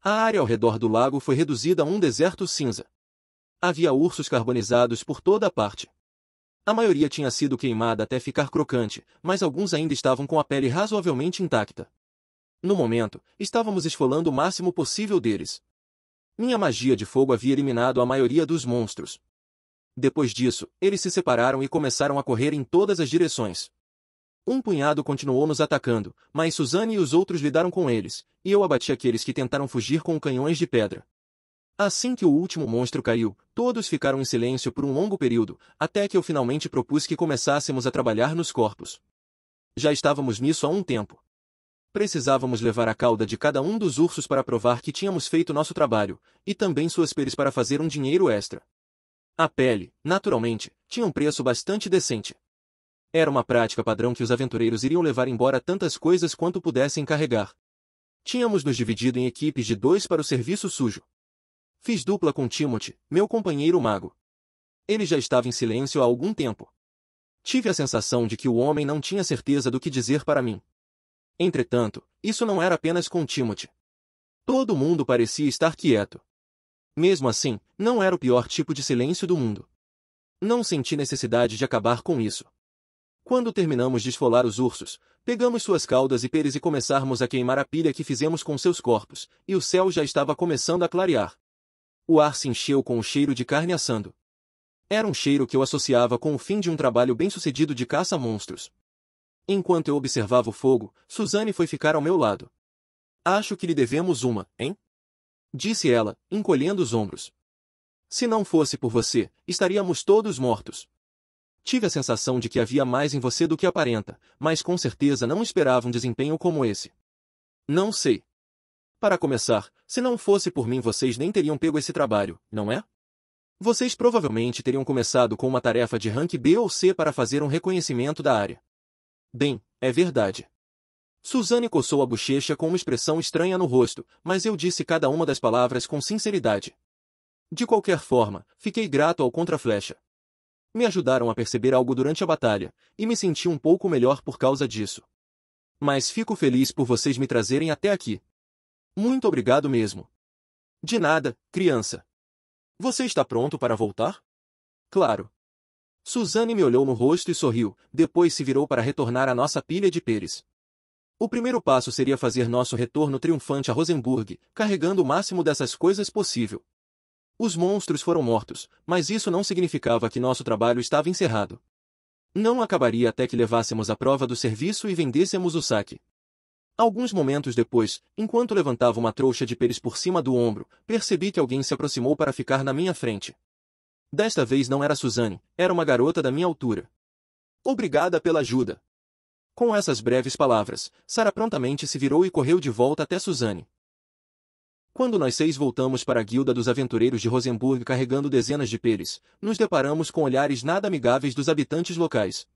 A: A área ao redor do lago foi reduzida a um deserto cinza. Havia ursos carbonizados por toda a parte. A maioria tinha sido queimada até ficar crocante, mas alguns ainda estavam com a pele razoavelmente intacta. No momento, estávamos esfolando o máximo possível deles. Minha magia de fogo havia eliminado a maioria dos monstros. Depois disso, eles se separaram e começaram a correr em todas as direções. Um punhado continuou nos atacando, mas Suzanne e os outros lidaram com eles, e eu abati aqueles que tentaram fugir com canhões de pedra. Assim que o último monstro caiu, todos ficaram em silêncio por um longo período, até que eu finalmente propus que começássemos a trabalhar nos corpos. Já estávamos nisso há um tempo. Precisávamos levar a cauda de cada um dos ursos para provar que tínhamos feito nosso trabalho, e também suas peles para fazer um dinheiro extra. A pele, naturalmente, tinha um preço bastante decente. Era uma prática padrão que os aventureiros iriam levar embora tantas coisas quanto pudessem carregar. Tínhamos nos dividido em equipes de 2 para o serviço sujo. Fiz dupla com Timothy, meu companheiro mago. Ele já estava em silêncio há algum tempo. Tive a sensação de que o homem não tinha certeza do que dizer para mim. Entretanto, isso não era apenas com Timothy. Todo mundo parecia estar quieto. Mesmo assim, não era o pior tipo de silêncio do mundo. Não senti necessidade de acabar com isso. Quando terminamos de esfolar os ursos, pegamos suas caudas e peles e começarmos a queimar a pilha que fizemos com seus corpos, e o céu já estava começando a clarear. O ar se encheu com o cheiro de carne assando. Era um cheiro que eu associava com o fim de um trabalho bem-sucedido de caça a monstros. Enquanto eu observava o fogo, Suzanne foi ficar ao meu lado. Acho que lhe devemos uma, hein? Disse ela, encolhendo os ombros. Se não fosse por você, estaríamos todos mortos. Tive a sensação de que havia mais em você do que aparenta, mas com certeza não esperava um desempenho como esse. Não sei. Para começar, se não fosse por mim vocês nem teriam pego esse trabalho, não é? Vocês provavelmente teriam começado com uma tarefa de rank B ou C para fazer um reconhecimento da área. Bem, é verdade. Suzanne coçou a bochecha com uma expressão estranha no rosto, mas eu disse cada uma das palavras com sinceridade. De qualquer forma, fiquei grato ao contra-flecha. Me ajudaram a perceber algo durante a batalha, e me senti um pouco melhor por causa disso. Mas fico feliz por vocês me trazerem até aqui. Muito obrigado mesmo. De nada, criança. Você está pronto para voltar? Claro. Suzanne me olhou no rosto e sorriu, depois se virou para retornar à nossa pilha de peres. O primeiro passo seria fazer nosso retorno triunfante a Rosenburg, carregando o máximo dessas coisas possível. Os monstros foram mortos, mas isso não significava que nosso trabalho estava encerrado. Não acabaria até que levássemos a prova do serviço e vendêssemos o saque. Alguns momentos depois, enquanto levantava uma trouxa de peres por cima do ombro, percebi que alguém se aproximou para ficar na minha frente. Desta vez não era Suzanne, era uma garota da minha altura. Obrigada pela ajuda. Com essas breves palavras, Sarah prontamente se virou e correu de volta até Suzanne. Quando nós 6 voltamos para a guilda dos aventureiros de Rosenburg carregando dezenas de peres, nos deparamos com olhares nada amigáveis dos habitantes locais.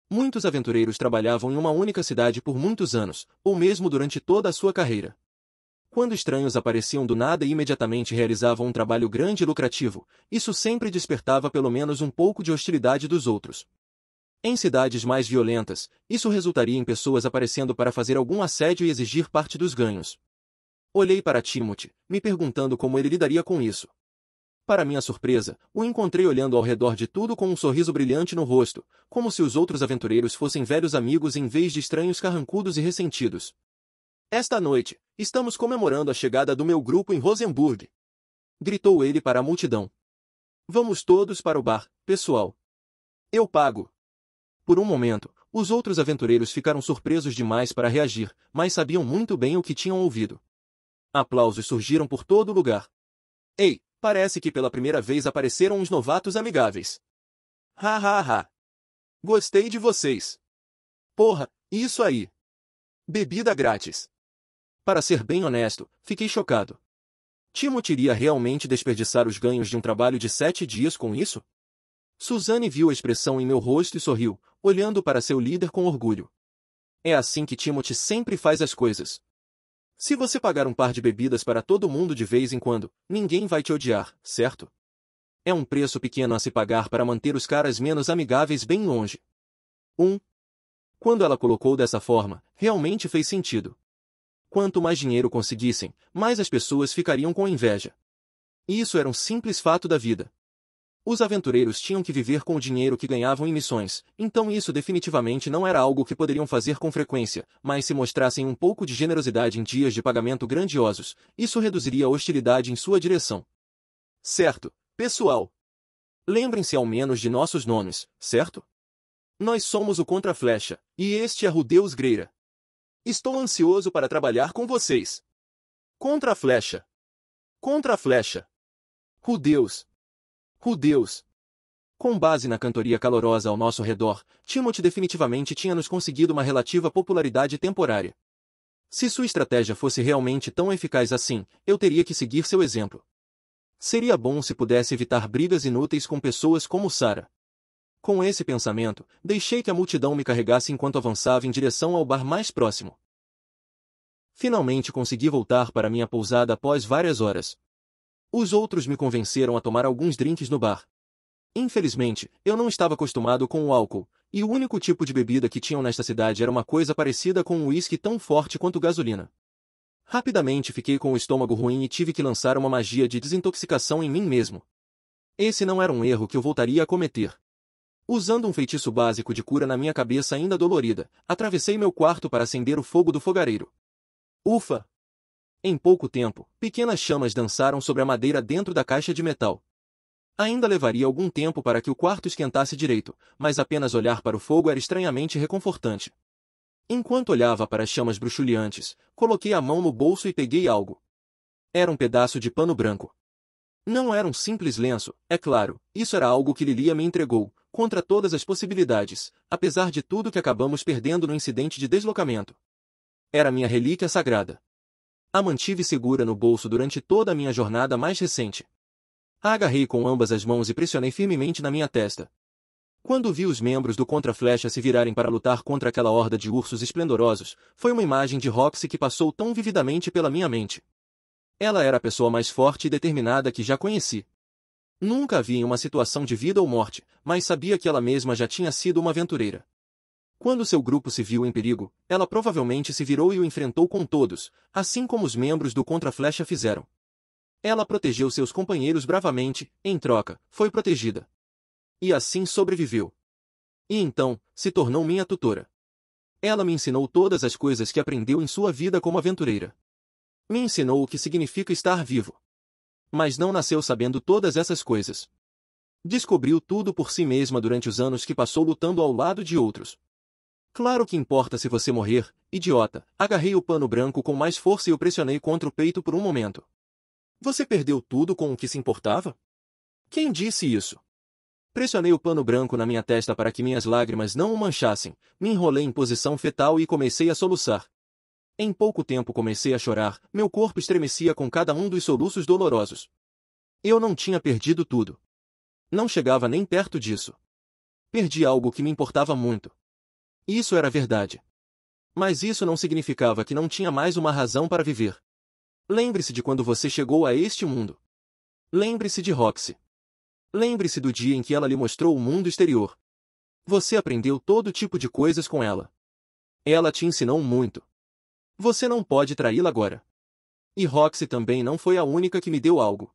A: Muitos aventureiros trabalhavam em uma única cidade por muitos anos, ou mesmo durante toda a sua carreira. Quando estranhos apareciam do nada e imediatamente realizavam um trabalho grande e lucrativo, isso sempre despertava pelo menos um pouco de hostilidade dos outros. Em cidades mais violentas, isso resultaria em pessoas aparecendo para fazer algum assédio e exigir parte dos ganhos. Olhei para Timothy, me perguntando como ele lidaria com isso. Para minha surpresa, o encontrei olhando ao redor de tudo com um sorriso brilhante no rosto, como se os outros aventureiros fossem velhos amigos em vez de estranhos carrancudos e ressentidos. Esta noite, estamos comemorando a chegada do meu grupo em Rosenburg, gritou ele para a multidão. Vamos todos para o bar, pessoal. Eu pago. Por um momento, os outros aventureiros ficaram surpresos demais para reagir, mas sabiam muito bem o que tinham ouvido. Aplausos surgiram por todo lugar. Ei, parece que pela primeira vez apareceram uns novatos amigáveis. Ha ha ha. Gostei de vocês. Porra, isso aí. Bebida grátis. Para ser bem honesto, fiquei chocado. Timothy iria realmente desperdiçar os ganhos de um trabalho de 7 dias com isso? Suzanne viu a expressão em meu rosto e sorriu, olhando para seu líder com orgulho. É assim que Timothy sempre faz as coisas. Se você pagar um par de bebidas para todo mundo de vez em quando, ninguém vai te odiar, certo? É um preço pequeno a se pagar para manter os caras menos amigáveis bem longe. Quando ela colocou dessa forma, realmente fez sentido. Quanto mais dinheiro conseguissem, mais as pessoas ficariam com inveja. Isso era um simples fato da vida. Os aventureiros tinham que viver com o dinheiro que ganhavam em missões, então isso definitivamente não era algo que poderiam fazer com frequência, mas se mostrassem um pouco de generosidade em dias de pagamento grandiosos, isso reduziria a hostilidade em sua direção. Certo, pessoal. Lembrem-se ao menos de nossos nomes, certo? Nós somos o Contraflecha, e este é Rudeus Greira. Estou ansioso para trabalhar com vocês. Contraflecha. Contraflecha. Rudeus. Rudeus. Com base na cantoria calorosa ao nosso redor, Timothy definitivamente tinha nos conseguido uma relativa popularidade temporária. Se sua estratégia fosse realmente tão eficaz assim, eu teria que seguir seu exemplo. Seria bom se pudesse evitar brigas inúteis com pessoas como Sarah. Com esse pensamento, deixei que a multidão me carregasse enquanto avançava em direção ao bar mais próximo. Finalmente consegui voltar para minha pousada após várias horas. Os outros me convenceram a tomar alguns drinks no bar. Infelizmente, eu não estava acostumado com o álcool, e o único tipo de bebida que tinham nesta cidade era uma coisa parecida com um uísque tão forte quanto gasolina. Rapidamente fiquei com o estômago ruim e tive que lançar uma magia de desintoxicação em mim mesmo. Esse não era um erro que eu voltaria a cometer. Usando um feitiço básico de cura na minha cabeça ainda dolorida, atravessei meu quarto para acender o fogo do fogareiro. Ufa! Em pouco tempo, pequenas chamas dançaram sobre a madeira dentro da caixa de metal. Ainda levaria algum tempo para que o quarto esquentasse direito, mas apenas olhar para o fogo era estranhamente reconfortante. Enquanto olhava para as chamas bruxuleantes, coloquei a mão no bolso e peguei algo. Era um pedaço de pano branco. Não era um simples lenço, é claro, isso era algo que Lilia me entregou, contra todas as possibilidades, apesar de tudo que acabamos perdendo no incidente de deslocamento. Era minha relíquia sagrada. A mantive segura no bolso durante toda a minha jornada mais recente. A agarrei com ambas as mãos e pressionei firmemente na minha testa. Quando vi os membros do Contraflecha se virarem para lutar contra aquela horda de ursos esplendorosos, foi uma imagem de Roxy que passou tão vividamente pela minha mente. Ela era a pessoa mais forte e determinada que já conheci. Nunca a vi em uma situação de vida ou morte, mas sabia que ela mesma já tinha sido uma aventureira. Quando seu grupo se viu em perigo, ela provavelmente se virou e o enfrentou com todos, assim como os membros do Contraflecha fizeram. Ela protegeu seus companheiros bravamente, em troca, foi protegida. E assim sobreviveu. E então, se tornou minha tutora. Ela me ensinou todas as coisas que aprendeu em sua vida como aventureira. Me ensinou o que significa estar vivo. Mas não nasceu sabendo todas essas coisas. Descobriu tudo por si mesma durante os anos que passou lutando ao lado de outros. Claro que importa se você morrer, idiota. Agarrei o pano branco com mais força e o pressionei contra o peito por um momento. Você perdeu tudo com o que se importava? Quem disse isso? Pressionei o pano branco na minha testa para que minhas lágrimas não o manchassem, me enrolei em posição fetal e comecei a soluçar. Em pouco tempo comecei a chorar, meu corpo estremecia com cada um dos soluços dolorosos. Eu não tinha perdido tudo. Não chegava nem perto disso. Perdi algo que me importava muito. Isso era verdade. Mas isso não significava que não tinha mais uma razão para viver. Lembre-se de quando você chegou a este mundo. Lembre-se de Roxy. Lembre-se do dia em que ela lhe mostrou o mundo exterior. Você aprendeu todo tipo de coisas com ela. Ela te ensinou muito. Você não pode traí-la agora. E Roxy também não foi a única que me deu algo.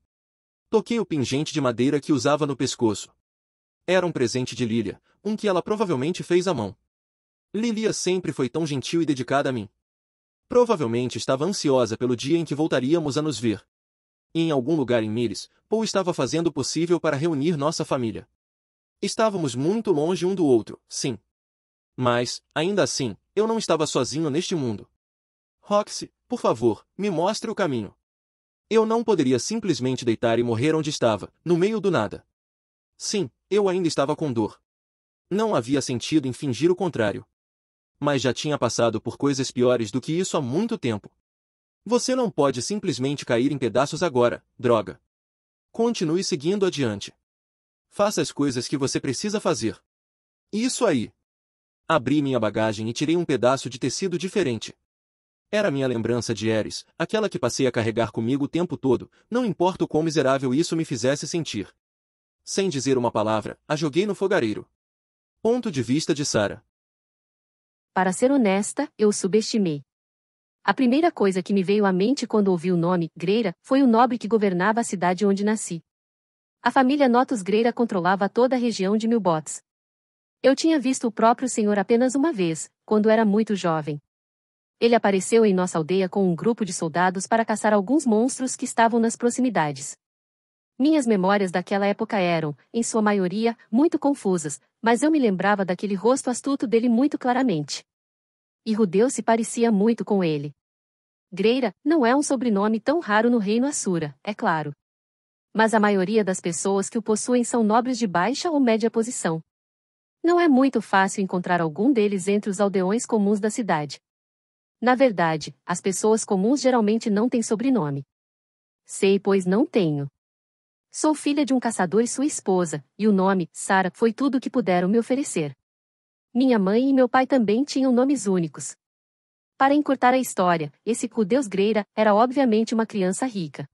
A: Toquei o pingente de madeira que usava no pescoço. Era um presente de Lilia, um que ela provavelmente fez à mão. Lilia sempre foi tão gentil e dedicada a mim. Provavelmente estava ansiosa pelo dia em que voltaríamos a nos ver. E em algum lugar em Mires, Paul estava fazendo o possível para reunir nossa família. Estávamos muito longe um do outro, sim. Mas, ainda assim, eu não estava sozinho neste mundo. Roxy, por favor, me mostre o caminho. Eu não poderia simplesmente deitar e morrer onde estava, no meio do nada. Sim, eu ainda estava com dor. Não havia sentido em fingir o contrário. Mas já tinha passado por coisas piores do que isso há muito tempo. Você não pode simplesmente cair em pedaços agora, droga. Continue seguindo adiante. Faça as coisas que você precisa fazer. Isso aí. Abri minha bagagem e tirei um pedaço de tecido diferente. Era minha lembrança de Eris, aquela que passei a carregar comigo o tempo todo, não importa o quão miserável isso me fizesse sentir. Sem dizer uma palavra, a joguei no fogareiro. Ponto de vista de Sarah.
B: Para ser honesta, eu o subestimei. A primeira coisa que me veio à mente quando ouvi o nome, Greira, foi o nobre que governava a cidade onde nasci. A família Notus Greira controlava toda a região de Milbots. Eu tinha visto o próprio senhor apenas uma vez, quando era muito jovem. Ele apareceu em nossa aldeia com um grupo de soldados para caçar alguns monstros que estavam nas proximidades. Minhas memórias daquela época eram, em sua maioria, muito confusas, mas eu me lembrava daquele rosto astuto dele muito claramente. E Rudeu se parecia muito com ele. Greira não é um sobrenome tão raro no reino Assura, é claro. Mas a maioria das pessoas que o possuem são nobres de baixa ou média posição. Não é muito fácil encontrar algum deles entre os aldeões comuns da cidade. Na verdade, as pessoas comuns geralmente não têm sobrenome. Sei, pois não tenho. Sou filha de um caçador e sua esposa, e o nome, Sarah, foi tudo o que puderam me oferecer. Minha mãe e meu pai também tinham nomes únicos. Para encurtar a história, esse Rudeus Greira era obviamente uma criança rica.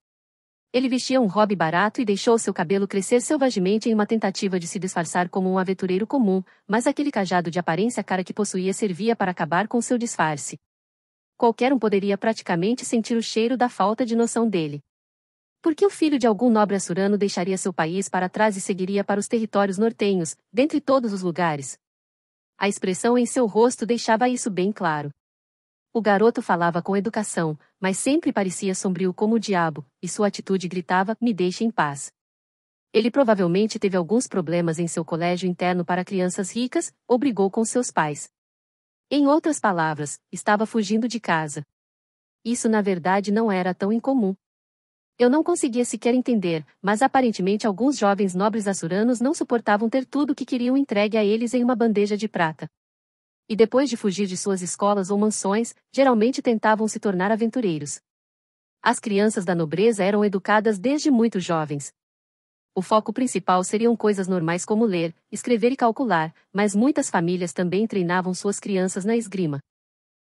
B: Ele vestia um hobby barato e deixou seu cabelo crescer selvagemente em uma tentativa de se disfarçar como um aventureiro comum, mas aquele cajado de aparência cara que possuía servia para acabar com seu disfarce. Qualquer um poderia praticamente sentir o cheiro da falta de noção dele. Por que o filho de algum nobre assurano deixaria seu país para trás e seguiria para os territórios nortenhos, dentre todos os lugares? A expressão em seu rosto deixava isso bem claro. O garoto falava com educação, mas sempre parecia sombrio como o diabo, e sua atitude gritava, me deixe em paz. Ele provavelmente teve alguns problemas em seu colégio interno para crianças ricas, ou brigou com seus pais. Em outras palavras, estava fugindo de casa. Isso na verdade não era tão incomum. Eu não conseguia sequer entender, mas aparentemente alguns jovens nobres assuranos não suportavam ter tudo o que queriam entregue a eles em uma bandeja de prata. E depois de fugir de suas escolas ou mansões, geralmente tentavam se tornar aventureiros. As crianças da nobreza eram educadas desde muito jovens. O foco principal seriam coisas normais como ler, escrever e calcular, mas muitas famílias também treinavam suas crianças na esgrima.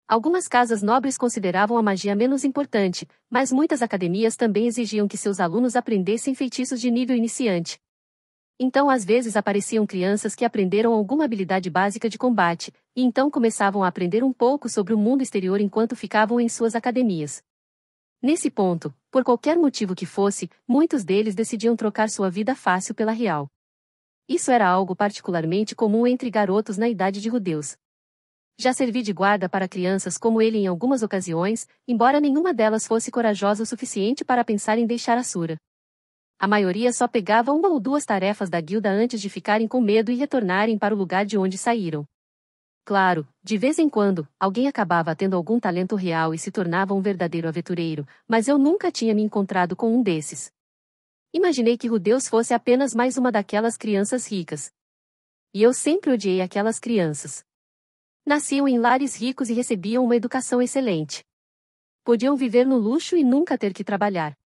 B: Algumas casas nobres consideravam a magia menos importante, mas muitas academias também exigiam que seus alunos aprendessem feitiços de nível iniciante. Então às vezes apareciam crianças que aprenderam alguma habilidade básica de combate, e então começavam a aprender um pouco sobre o mundo exterior enquanto ficavam em suas academias. Nesse ponto, por qualquer motivo que fosse, muitos deles decidiam trocar sua vida fácil pela real. Isso era algo particularmente comum entre garotos na idade de Rudeus. Já servi de guarda para crianças como ele em algumas ocasiões, embora nenhuma delas fosse corajosa o suficiente para pensar em deixar Assura. A maioria só pegava uma ou duas tarefas da guilda antes de ficarem com medo e retornarem para o lugar de onde saíram. Claro, de vez em quando, alguém acabava tendo algum talento real e se tornava um verdadeiro aventureiro, mas eu nunca tinha me encontrado com um desses. Imaginei que Rudeus fosse apenas mais uma daquelas crianças ricas. E eu sempre odiei aquelas crianças. Nasciam em lares ricos e recebiam uma educação excelente. Podiam viver no luxo e nunca ter que trabalhar.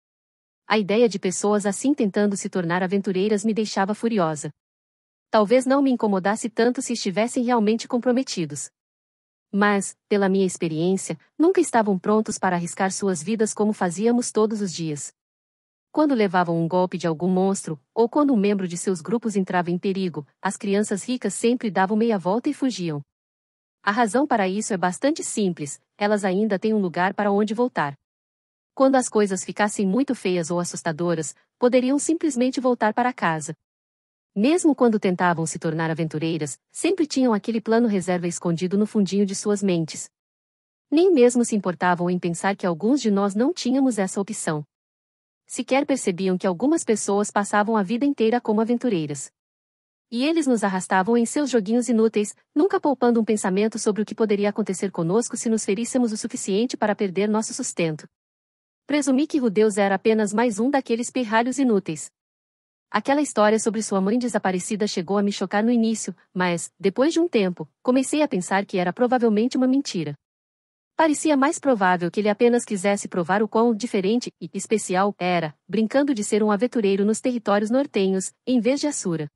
B: A ideia de pessoas assim tentando se tornar aventureiras me deixava furiosa. Talvez não me incomodasse tanto se estivessem realmente comprometidos. Mas, pela minha experiência, nunca estavam prontos para arriscar suas vidas como fazíamos todos os dias. Quando levavam um golpe de algum monstro, ou quando um membro de seus grupos entrava em perigo, as crianças ricas sempre davam meia volta e fugiam. A razão para isso é bastante simples, elas ainda têm um lugar para onde voltar. Quando as coisas ficassem muito feias ou assustadoras, poderiam simplesmente voltar para casa. Mesmo quando tentavam se tornar aventureiras, sempre tinham aquele plano reserva escondido no fundinho de suas mentes. Nem mesmo se importavam em pensar que alguns de nós não tínhamos essa opção. Sequer percebiam que algumas pessoas passavam a vida inteira como aventureiras. E eles nos arrastavam em seus joguinhos inúteis, nunca poupando um pensamento sobre o que poderia acontecer conosco se nos feríssemos o suficiente para perder nosso sustento. Presumi que Rudeus era apenas mais um daqueles pirralhos inúteis. Aquela história sobre sua mãe desaparecida chegou a me chocar no início, mas, depois de um tempo, comecei a pensar que era provavelmente uma mentira. Parecia mais provável que ele apenas quisesse provar o quão diferente e especial era, brincando de ser um aventureiro nos territórios nortenhos, em vez de Assura.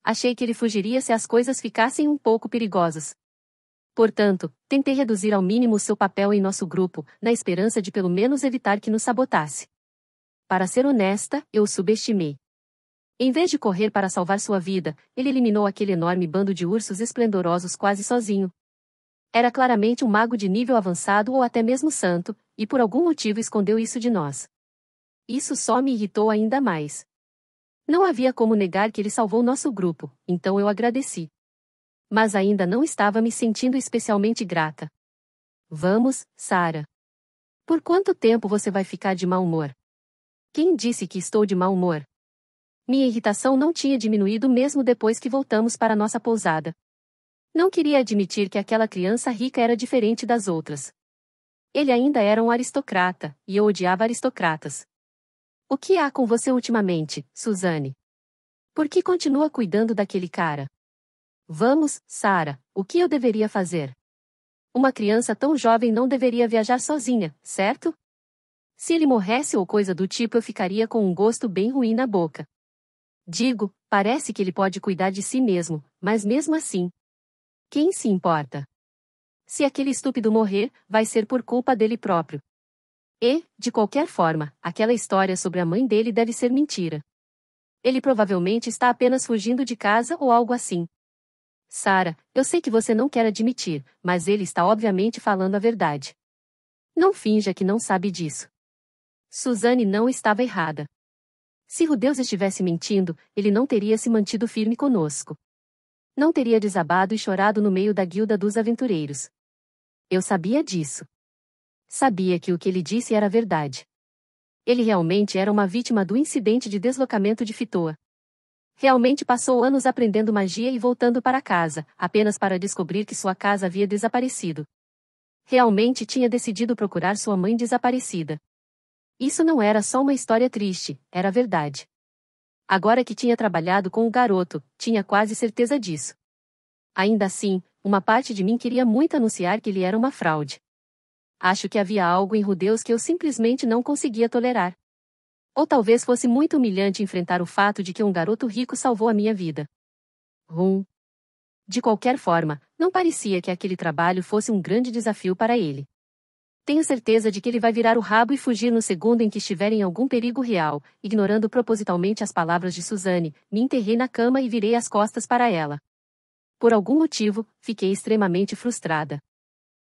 B: Achei que ele fugiria se as coisas ficassem um pouco perigosas. Portanto, tentei reduzir ao mínimo seu papel em nosso grupo, na esperança de pelo menos evitar que nos sabotasse. Para ser honesta, eu o subestimei. Em vez de correr para salvar sua vida, ele eliminou aquele enorme bando de ursos esplendorosos quase sozinho. Era claramente um mago de nível avançado ou até mesmo santo, e por algum motivo escondeu isso de nós. Isso só me irritou ainda mais. Não havia como negar que ele salvou nosso grupo, então eu agradeci. Mas ainda não estava me sentindo especialmente grata. Vamos, Sarah. Por quanto tempo você vai ficar de mau humor? Quem disse que estou de mau humor? Minha irritação não tinha diminuído mesmo depois que voltamos para nossa pousada. Não queria admitir que aquela criança rica era diferente das outras. Ele ainda era um aristocrata, e eu odiava aristocratas. O que há com você ultimamente, Suzanne? Por que continua cuidando daquele cara? Vamos, Sarah, o que eu deveria fazer? Uma criança tão jovem não deveria viajar sozinha, certo? Se ele morresse ou coisa do tipo, eu ficaria com um gosto bem ruim na boca. Digo, parece que ele pode cuidar de si mesmo, mas mesmo assim. Quem se importa? Se aquele estúpido morrer, vai ser por culpa dele próprio. E, de qualquer forma, aquela história sobre a mãe dele deve ser mentira. Ele provavelmente está apenas fugindo de casa ou algo assim. Sarah, eu sei que você não quer admitir, mas ele está obviamente falando a verdade. Não finja que não sabe disso. Suzanne não estava errada. Se Rudeus estivesse mentindo, ele não teria se mantido firme conosco. Não teria desabado e chorado no meio da guilda dos aventureiros. Eu sabia disso. Sabia que o que ele disse era verdade. Ele realmente era uma vítima do incidente de deslocamento de Fitoa. Realmente passou anos aprendendo magia e voltando para casa, apenas para descobrir que sua casa havia desaparecido. Realmente tinha decidido procurar sua mãe desaparecida. Isso não era só uma história triste, era verdade. Agora que tinha trabalhado com o garoto, tinha quase certeza disso. Ainda assim, uma parte de mim queria muito anunciar que ele era uma fraude. Acho que havia algo em Rudeus que eu simplesmente não conseguia tolerar. Ou talvez fosse muito humilhante enfrentar o fato de que um garoto rico salvou a minha vida. De qualquer forma, não parecia que aquele trabalho fosse um grande desafio para ele. Tenho certeza de que ele vai virar o rabo e fugir no segundo em que estiver em algum perigo real. Ignorando propositalmente as palavras de Suzanne, me enterrei na cama e virei as costas para ela. Por algum motivo, fiquei extremamente frustrada.